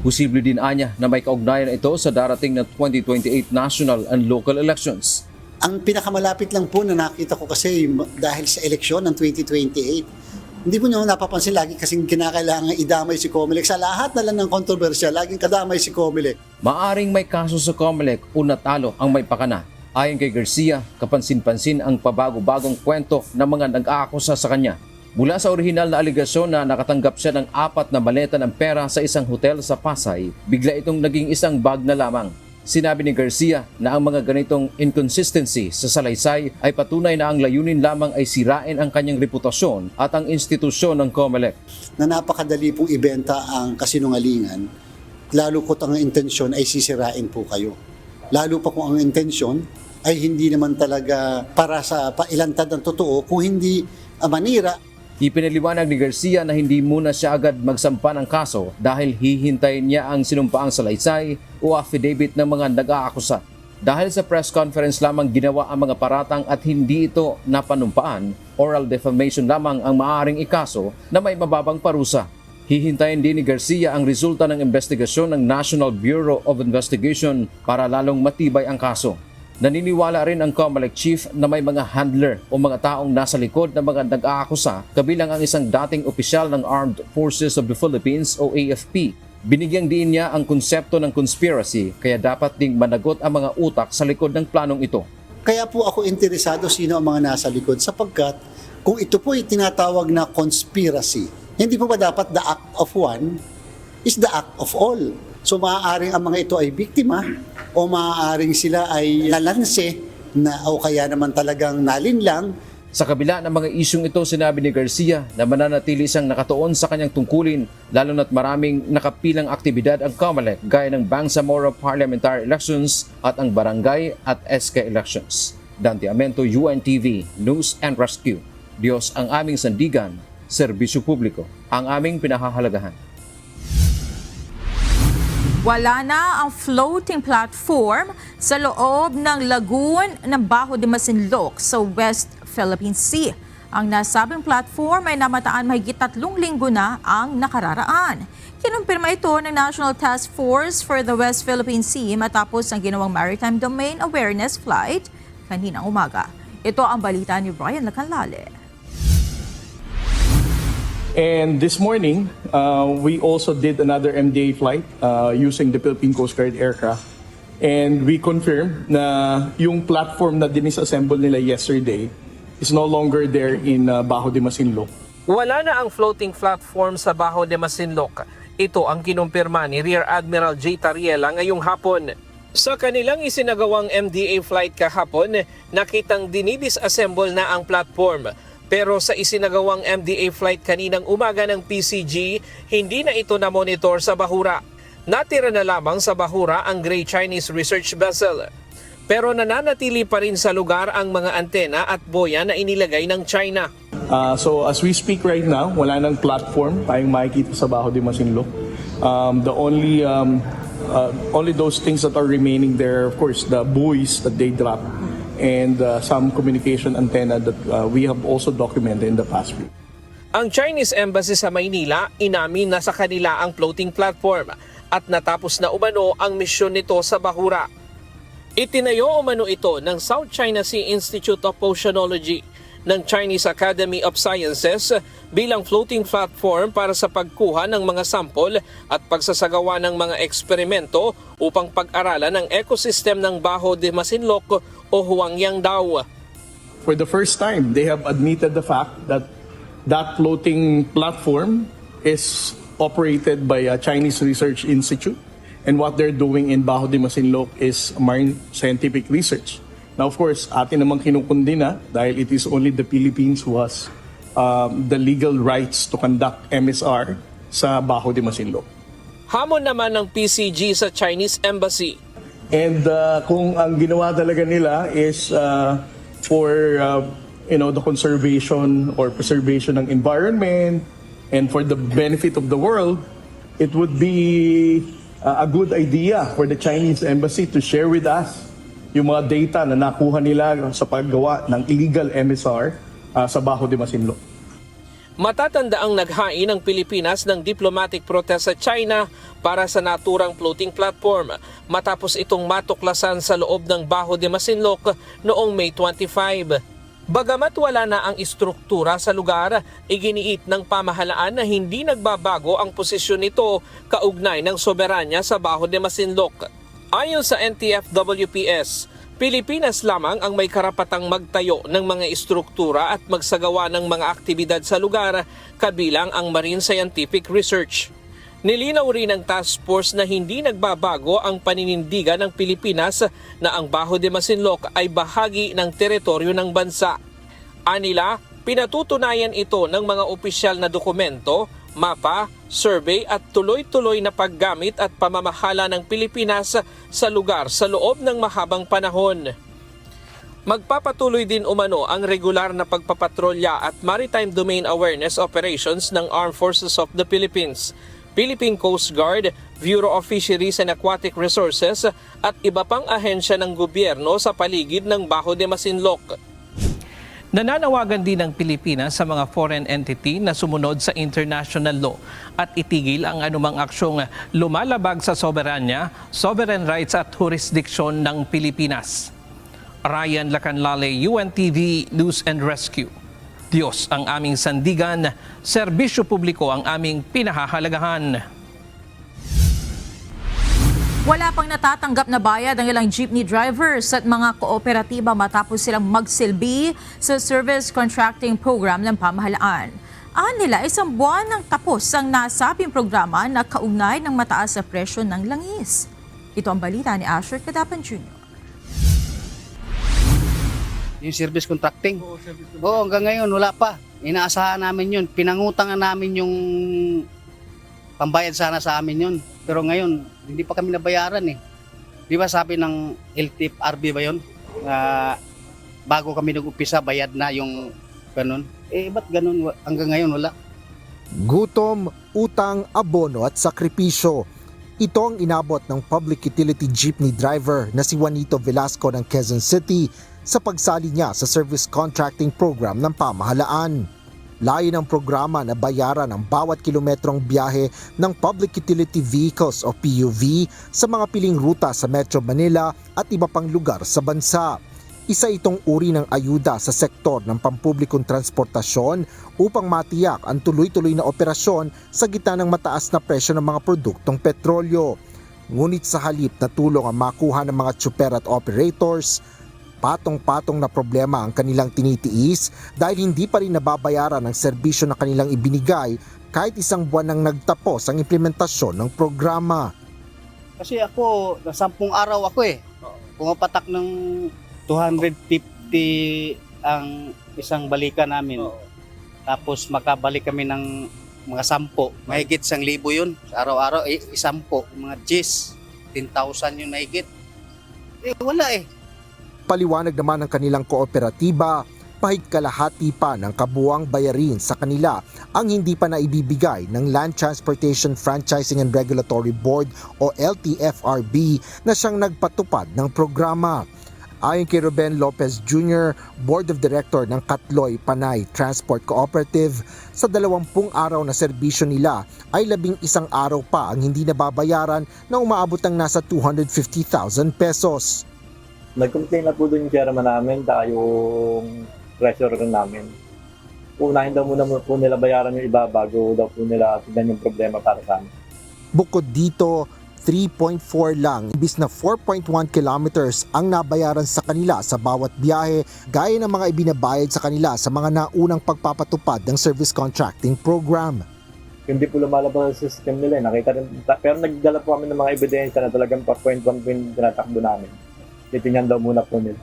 Posible din anya na may kaugnayan ito sa darating na 2028 national and local elections. Ang pinakamalapit lang po na nakita ko kasi dahil sa eleksyon ng 2028, Hindi mo nyo napapansin lagi kasing kinakailangan idamay si Comelec. Sa lahat na lang ng kontrobersya, laging kadamay si Comelec. Maaring may kaso sa Comelec o natalo ang may pakana. Ayon kay Garcia, kapansin-pansin ang pabago-bagong kwento ng mga nag-aakusa sa kanya. Mula sa orihinal na aligasyon na nakatanggap siya ng 4 na maleta ng pera sa isang hotel sa Pasay, bigla itong naging isang bag na lamang. Sinabi ni Garcia na ang mga ganitong inconsistency sa salaysay ay patunay na ang layunin lamang ay sirain ang kanyang reputasyon at ang institusyon ng Comelec. Na napakadali pong ibenta ang kasinungalingan, lalo ko ang intensyon ay sisirain po kayo. Lalo pa kung ang intensyon ay hindi naman talaga para sa pailantad ng totoo, kung hindi manira. Ipinaliwanag ni Garcia na hindi muna siya agad magsampa ng kaso dahil hihintayin niya ang sinumpaang salaysay o affidavit ng mga nag-aakusa. Dahil sa press conference lamang ginawa ang mga paratang at hindi ito napanumpaan, oral defamation lamang ang maaaring ikaso na may mababang parusa. Hihintayin din ni Garcia ang resulta ng investigasyon ng National Bureau of Investigation para lalong matibay ang kaso. Naniniwala rin ang Comelec chief na may mga handler o mga taong nasa likod ng mga nag-aakusa, kabilang ang isang dating opisyal ng Armed Forces of the Philippines o AFP. Binigyang diin niya ang konsepto ng conspiracy, kaya dapat ding managot ang mga utak sa likod ng planong ito. Kaya po ako interesado sino ang mga nasa likod, sapagkat kung ito po ay tinatawag na conspiracy, hindi po ba dapat the act of one is the act of all? So maaaring ang mga ito ay biktima o maaaring sila ay nalanse na o kaya naman talagang nalinlang. Sa kabila ng mga isyong ito, sinabi ni Garcia na mananatili siyang nakatuon sa kanyang tungkulin lalo na't maraming nakapilang aktibidad ang Comelec gaya ng Bangsamoro Parliamentary Elections at ang Barangay at SK Elections. Dante Amento, UNTV, News and Rescue. Diyos ang aming sandigan, serbisyo publiko ang aming pinahahalagahan. Wala na ang floating platform sa loob ng lagoon ng Bajo de Masinloc sa West Philippine Sea. Ang nasabing platform ay namataan mahigit 3 linggo na ang nakararaan. Kinumpirma ito ng National Task Force for the West Philippine Sea matapos ang ginawang Maritime Domain Awareness Flight kaninang umaga. Ito ang balita ni Brian Lacanlale. And this morning, we also did another MDA flight using the Philippine Coast Guard aircraft. And we confirmed na yung platform na dinisassemble nila yesterday is no longer there in Bajo de Masinloc. Wala na ang floating platform sa Bajo de Masinloc. Ito ang kinumpirma ni Rear Admiral J. Tariela ngayong hapon. Sa kanilang isinagawang MDA flight kahapon, nakitang dinidisassemble na ang platform. Pero sa isinagawang MDA flight kaninang umaga ng PCG, hindi na ito na-monitor sa Bahura. Natira na lamang sa Bahura ang Gray Chinese Research Vessel. Pero nananatili pa rin sa lugar ang mga antena at boya na inilagay ng China. So as we speak right now, wala nang platform tayong makikita sa Bajo de Masinloc. The only those things that are remaining there, of course, the buoys that they drop and some communication antenna that we have also documented in the past week. Ang Chinese Embassy sa Maynila inamin na sa kanila ang floating platform at natapos na umano ang misyon nito sa Bahura. Itinayo umano ito ng South China Sea Institute of Oceanology ng Chinese Academy of Sciences bilang floating platform para sa pagkuha ng mga sampol at pagsasagawa ng mga eksperimento upang pag-aralan ang ecosystem ng Bajo de Masinloc o Huangyang daw. For the first time, they have admitted the fact that that floating platform is operated by a Chinese Research Institute, and what they're doing in Bajo de Masinloc is marine scientific research. Now, of course, atin namang kinukundi na dahil it is only the Philippines who has the legal rights to conduct MSR sa Bajo de Masinloc. Hamon naman ng PCG sa Chinese Embassy. And kung ang ginawa talaga nila is for the conservation or preservation ng environment and for the benefit of the world, it would be a good idea for the Chinese Embassy to share with us yung mga data na nakuha nila sa paggawa ng illegal MSR sa Bajo de Masinloc. Matatanda ang naghain ng Pilipinas ng diplomatic protest sa China para sa naturang floating platform matapos itong matuklasan sa loob ng Bajo de Masinloc noong May 25. Bagamat wala na ang istruktura sa lugar, iginiit ng pamahalaan na hindi nagbabago ang posisyon nito kaugnay ng soberanya sa Baho de Masinloc. Ayon sa NTF-WPS, Pilipinas lamang ang may karapatang magtayo ng mga istruktura at magsagawa ng mga aktibidad sa lugar, kabilang ang marine scientific research. Nilinaw rin ng task force na hindi nagbabago ang paninindigan ng Pilipinas na ang Baho de Masinloc ay bahagi ng teritoryo ng bansa. Anila, pinatutunayan ito ng mga opisyal na dokumento, mapa, survey at tuloy-tuloy na paggamit at pamamahala ng Pilipinas sa lugar sa loob ng mahabang panahon. Magpapatuloy din umano ang regular na pagpapatrolya at maritime domain awareness operations ng Armed Forces of the Philippines, Philippine Coast Guard, Bureau of Fisheries and Aquatic Resources at iba pang ahensya ng gobyerno sa paligid ng Baho de Masinloc. Nananawagan din ng Pilipinas sa mga foreign entity na sumunod sa international law at itigil ang anumang aksyong lumalabag sa soberanya, sovereign rights at jurisdiction ng Pilipinas. Ryan Lacanlale, UNTV News and Rescue. Diyos ang aming sandigan, serbisyo publiko ang aming pinahahalagahan. Wala pang natatanggap na bayad ang ilang jeepney drivers at mga kooperatiba matapos silang magsilbi sa service contracting program ng pamahalaan. Nila, isang buwan nang tapos ang nasabing programa na kaugnay ng mataas na presyo ng langis. Ito ang balita ni Asher Cadapan Jr. Yung service contracting. Oo, hanggang ngayon wala pa. Inaasahan namin yun. Pinangutangan namin yung pambayad sana sa amin yun. Pero ngayon, hindi pa kami nabayaran eh. Di ba sabi ng LTFRB ba yun? Bago kami nag-upisa, bayad na yung ganun. Ba't ganun? Hanggang ngayon wala. Gutom, utang, abono at sakripisyo. Ito ang inabot ng public utility jeepney driver na si Juanito Velasco ng Quezon City sa pagsali niya sa service contracting program ng pamahalaan. Layo ng programa na bayaran ang bawat kilometrong biyahe ng Public Utility Vehicles o PUV sa mga piling ruta sa Metro Manila at iba pang lugar sa bansa. Isa itong uri ng ayuda sa sektor ng pampublikong transportasyon upang matiyak ang tuloy-tuloy na operasyon sa gitna ng mataas na presyo ng mga produktong petrolyo. Ngunit sa halip na tulong ang makuha ng mga tsuper at operators, patong-patong na problema ang kanilang tinitiis dahil hindi pa rin nababayaran ang serbisyo na kanilang ibinigay kahit isang buwan nang nagtapos ang implementasyon ng programa. Kasi ako, 10 araw ako eh. Pumapatak ng 250 ang isang balikan namin. Tapos makabalik kami ng mga 10. Mahigit 1,000 yun. Araw-araw, 10. Mga G's. 10,000 yun mahigit. Wala eh. Paliwanag naman ng kanilang kooperatiba, pahigkalahati pa ng kabuang bayarin sa kanila ang hindi pa naibibigay ng Land Transportation Franchising and Regulatory Board o LTFRB na siyang nagpatupad ng programa. Ayon kay Ruben Lopez Jr., Board of Director ng Katloy Panay Transport Cooperative, sa 20 araw na serbisyo nila ay 11 araw pa ang hindi nababayaran na umaabot ng nasa 250,000 pesos. Nag-complain na po doon yung chairman namin, yung treasurer namin. Unahin daw muna po nila bayaran yung iba bago daw po nila tignan yung problema para sa amin. Bukod dito, 3.4 lang imbis na 4.1 kilometers ang nabayaran sa kanila sa bawat biyahe gaya ng mga ibinabayad sa kanila sa mga naunang pagpapatupad ng service contracting program. Hindi po lumalabas sa system nila, nakita rin, pero nagdala po kami ng mga ebidensya na talagang pa 0.1 tinatakbo namin. Titingnan daw muna po nila.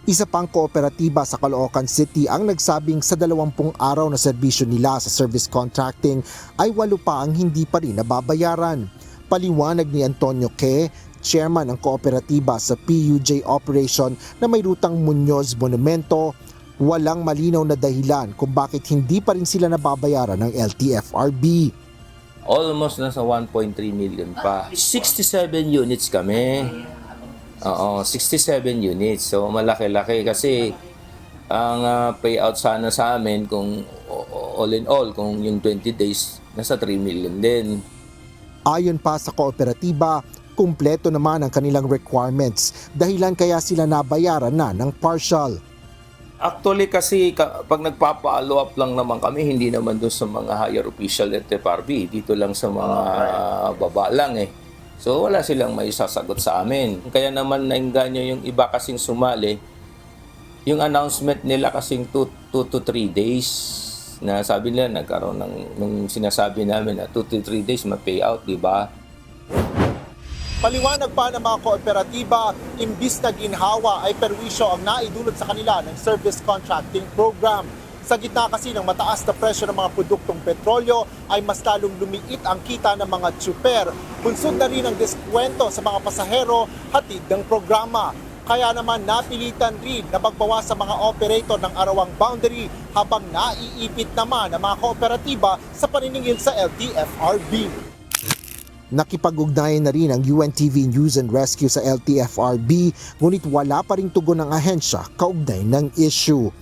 Isa pang kooperatiba sa Caloocan City ang nagsabing sa 20 araw na serbisyo nila sa service contracting ay 8 pa ang hindi pa rin nababayaran. Paliwanag ni Antonio Ke, chairman ng kooperatiba sa PUJ operation na may rutang Muñoz Monumento, walang malinaw na dahilan kung bakit hindi pa rin sila nababayaran ng LTFRB. Almost nasa 1.3 million pa. 67 units kami. Oo, 67 units. So malaki-laki kasi ang payout sana sa amin kung all in all, kung yung 20 days, nasa 3 million din. Ayon pa sa kooperatiba, kumpleto naman ang kanilang requirements, dahilan kaya sila nabayaran na ng partial. Actually kasi pag nagpa-follow up lang naman kami, hindi naman doon sa mga higher official at FRB, dito lang sa mga baba lang eh. So wala silang may sasagot sa amin. Kaya naman nainganyo yung iba kasing sumali, yung announcement nila kasing 2 to 3 days na sabi nila nagkaroon ng sinasabi namin na 2 to 3 days ma-payout, di ba? Paliwanag pa ng mga kooperatiba, imbis na ginhawa ay perwisyo ang naidulot sa kanila ng service contracting program. Sa gitna kasi ng mataas na presyo ng mga produktong petrolyo ay mas lalong lumiit ang kita ng mga tsuper. Bunsod na rin ang diskwento sa mga pasahero hatid ng programa. Kaya naman napilitan rin na magbawas sa mga operator ng arawang boundary habang naiipit naman ang mga kooperatiba sa paniningil sa LTFRB. Nakipag-ugnayan na rin ang UNTV News and Rescue sa LTFRB ngunit wala pa ring tugon ng ahensya kaugnay ng issue.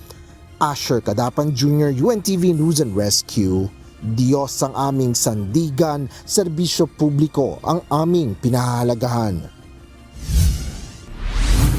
Asher Kadapan Jr., UNTV News and Rescue. Diyos ang aming sandigan, serbisyo publiko ang aming pinahahalagahan.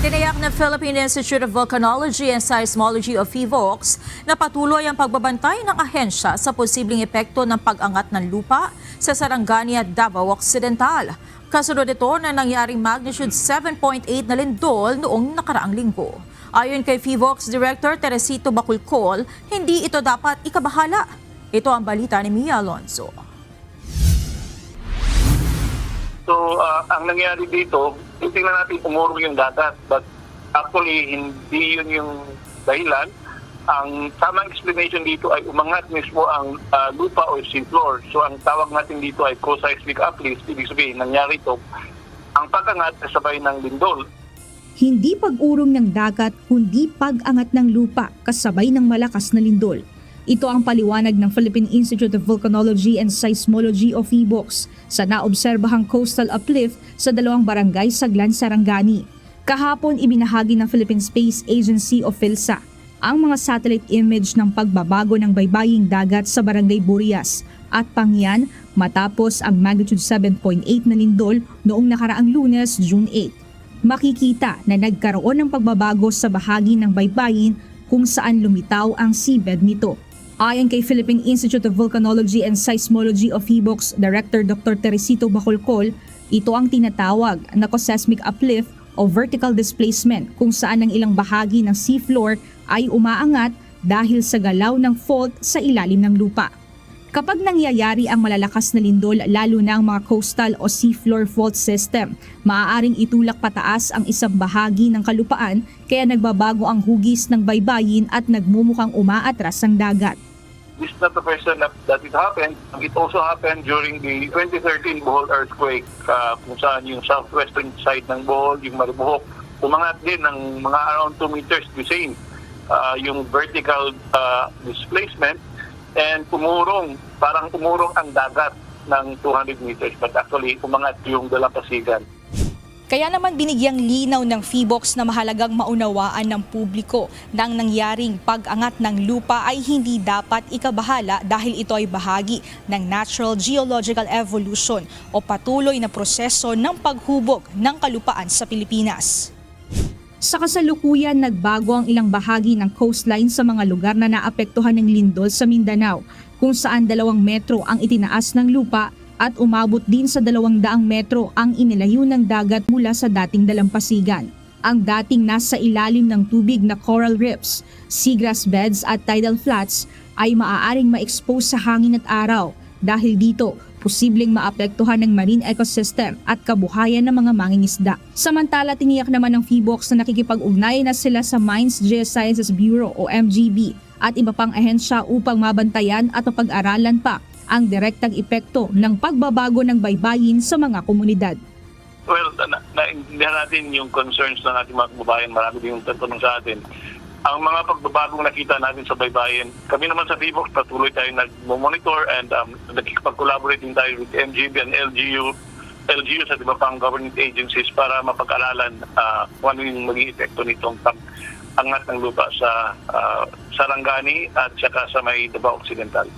Tinayak ng Philippine Institute of Volcanology and Seismology o PHIVOLCS na patuloy ang pagbabantay ng ahensya sa posibleng epekto ng pag-angat ng lupa sa Sarangani at Davao Occidental. Kasunod ito na nangyaring magnitude 7.8 na lindol noong nakaraang linggo. Ayon kay PHIVOLCS Director Teresito Baculcol, hindi ito dapat ikabahala. Ito ang balita ni Mia Alonso. So, ang nangyari dito, tingnan natin umurong yung dagat. But actually, hindi yun yung dahilan. Ang tamang explanation dito ay umangat mismo ang lupa o seafloor. So, ang tawag natin dito ay co-seismic uplift. Ibig sabihin, nangyari ito. Ang pag-angat ay sabay ng lindol. Hindi pag-urong ng dagat kundi pag-angat ng lupa kasabay ng malakas na lindol. Ito ang paliwanag ng Philippine Institute of Volcanology and Seismology o PHIVOLCS sa naobserbahang coastal uplift sa 2 barangay sa Glan, Sarangani. Kahapon ibinahagi ng Philippine Space Agency o PhilSA ang mga satellite image ng pagbabago ng baybaying dagat sa Barangay Burias at Pangyan matapos ang magnitude 7.8 na lindol noong nakaraang Lunes, June 8. Makikita na nagkaroon ng pagbabago sa bahagi ng baybayin kung saan lumitaw ang seabed nito. Ayon kay Philippine Institute of Volcanology and Seismology of PHIVOLCS Director Dr. Teresito Baculcol, ito ang tinatawag na co-seismic uplift o vertical displacement kung saan ang ilang bahagi ng seafloor ay umaangat dahil sa galaw ng fault sa ilalim ng lupa. Kapag nangyayari ang malalakas na lindol, lalo na ang mga coastal o seafloor fault system, maaaring itulak pataas ang isang bahagi ng kalupaan kaya nagbabago ang hugis ng baybayin at nagmumukhang umaatras ang dagat. This is not the first time that it happened. It also happened during the 2013 Bohol earthquake kung saan yung southwestern side ng Bohol, yung Maribohok, umangat din ng mga around 2 meters the same. Yung vertical displacement and parang umurong ang dagat ng 200 meters but actually umangat yung dalampasigan. Kaya naman binigyang linaw ng PHIVOLCS na mahalagang maunawaan ng publiko na ang nangyaring pag-angat ng lupa ay hindi dapat ikabahala dahil ito ay bahagi ng natural geological evolution o patuloy na proseso ng paghubog ng kalupaan sa Pilipinas. Sa kasalukuyan, nagbago ang ilang bahagi ng coastline sa mga lugar na naapektuhan ng lindol sa Mindanao, kung saan 2 metro ang itinaas ng lupa at umabot din sa 200 metro ang inilayo ng dagat mula sa dating dalampasigan. Ang dating nasa ilalim ng tubig na coral reefs, seagrass beds at tidal flats ay maaaring ma-expose sa hangin at araw. Dahil dito, posibleng maapektuhan ng marine ecosystem at kabuhayan ng mga mangingisda. Samantala, tiniyak naman ng PHIVOLCS na nakikipag-ugnayan na sila sa Mines Geosciences Bureau o MGB at iba pang ahensya upang mabantayan at mapag-aralan pa ang direktang epekto ng pagbabago ng baybayin sa mga komunidad. Well, naintindihan natin yung concerns ng ating mga kababayan. Marami din yung tatanong sa atin. Ang mga pagbabagong nakita natin sa baybayin, kami naman sa PHIVOLCS patuloy tayo nag-monitor and nakikipag-collaborate din tayo with MGB and LGU sa iba pang government agencies para mapag-aralan kung ano yung maging epekto nitong pag-angat ng lupa sa Sarangani at saka sa may Davao Occidental.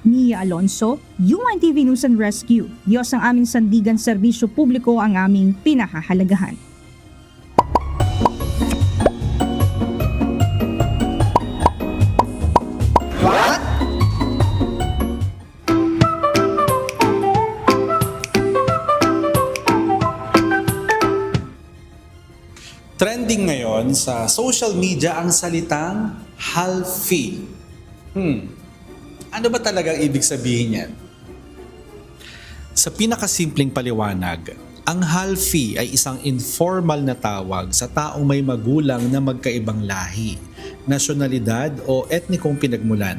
Mia Alonso, UNTV News and Rescue. Diyos ang aming sandigan, serbisyo publiko ang aming pinahahalagahan. Trending ngayon sa social media ang salitang halfie. Ano ba talagang ibig sabihin yan? Sa pinakasimpleng paliwanag, ang halfie ay isang informal na tawag sa taong may magulang na magkaibang lahi, nasyonalidad o etnikong pinagmulan.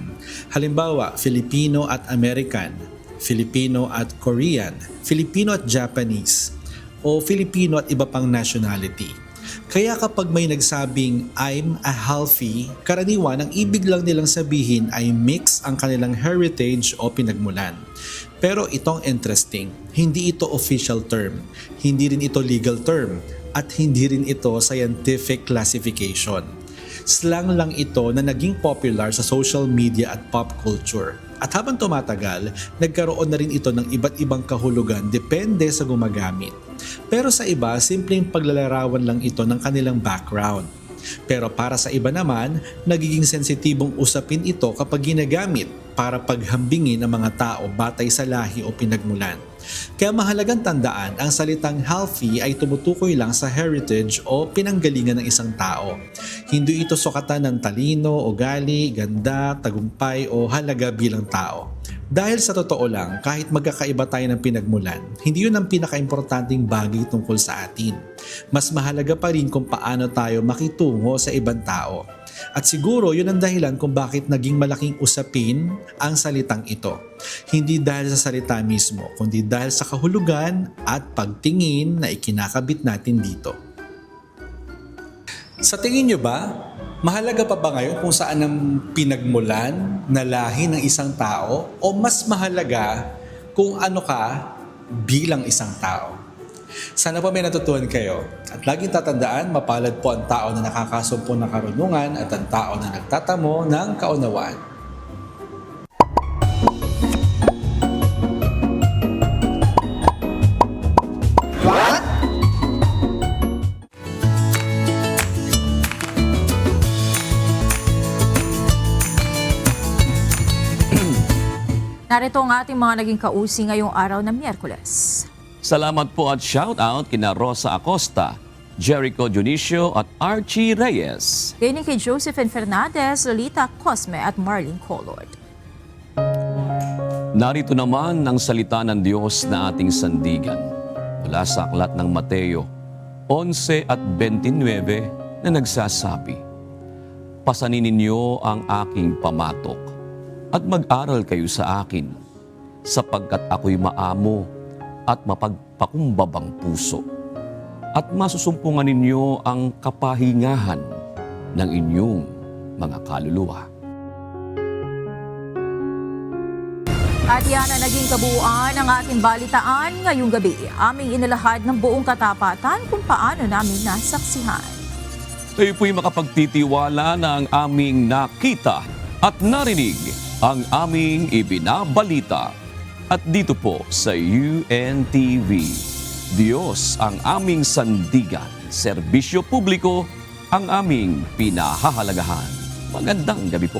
Halimbawa, Filipino at American, Filipino at Korean, Filipino at Japanese, o Filipino at iba pang nationality. Kaya kapag may nagsabing I'm a halfie, karaniwan ang ibig lang nilang sabihin ay mix ang kanilang heritage o pinagmulan. Pero itong interesting, hindi ito official term, hindi rin ito legal term, at hindi rin ito scientific classification. Slang lang ito na naging popular sa social media at pop culture. At habang tumatagal, nagkaroon na rin ito ng iba't ibang kahulugan depende sa gumagamit. Pero sa iba, simpleng paglalarawan lang ito ng kanilang background. Pero para sa iba naman, nagiging sensitibong usapin ito kapag ginagamit para paghambingin ang mga tao batay sa lahi o pinagmulan. Kaya mahalagang tandaan, ang salitang halfie ay tumutukoy lang sa heritage o pinanggalingan ng isang tao. Hindi ito sukatan ng talino, ugali, ganda, tagumpay o halaga bilang tao. Dahil sa totoo lang, kahit magkakaiba tayo ng pinagmulan, hindi yun ang pinakaimportanteng bagay tungkol sa atin. Mas mahalaga pa rin kung paano tayo makitungo sa ibang tao. At siguro yun ang dahilan kung bakit naging malaking usapin ang salitang ito. Hindi dahil sa salita mismo, kundi dahil sa kahulugan at pagtingin na ikinakabit natin dito. Sa tingin nyo ba, mahalaga pa ba ngayon kung saan ang pinagmulan na lahi ng isang tao o mas mahalaga kung ano ka bilang isang tao? Sana po may natutuhan kayo at laging tatandaan, mapalad po ang tao na nakakasumpo ng karunungan at ang tao na nagtatamo ng kaunawaan. Narito ang ating mga naging kausi ngayong araw ng Miyerkules. Salamat po at shoutout kina Rosa Acosta, Jericho Junicio at Archie Reyes. Kay Josephine Fernandez, Lolita Cosme at Marlene Colord. Narito naman ang salita ng Diyos na ating sandigan mula sa aklat ng Mateo 11 at 29 na nagsasabi, "Pasanin ninyo ang aking pamatok at mag-aral kayo sa akin, sapagkat ako'y maamo at mapagpakumbabang puso, at masusumpungan ninyo ang kapahingahan ng inyong mga kaluluwa." At yan ang naging kabuuan ng ating balitaan ngayong gabi. Aming inilahad ng buong katapatan kung paano namin nasaksihan. Kayo po'y makapagtitiwala na ang aming nakita at narinig, ang aming ibinabalita. At dito po sa UNTV, Diyos ang aming sandigan, serbisyo publiko ang aming pinahahalagahan. Magandang gabi po.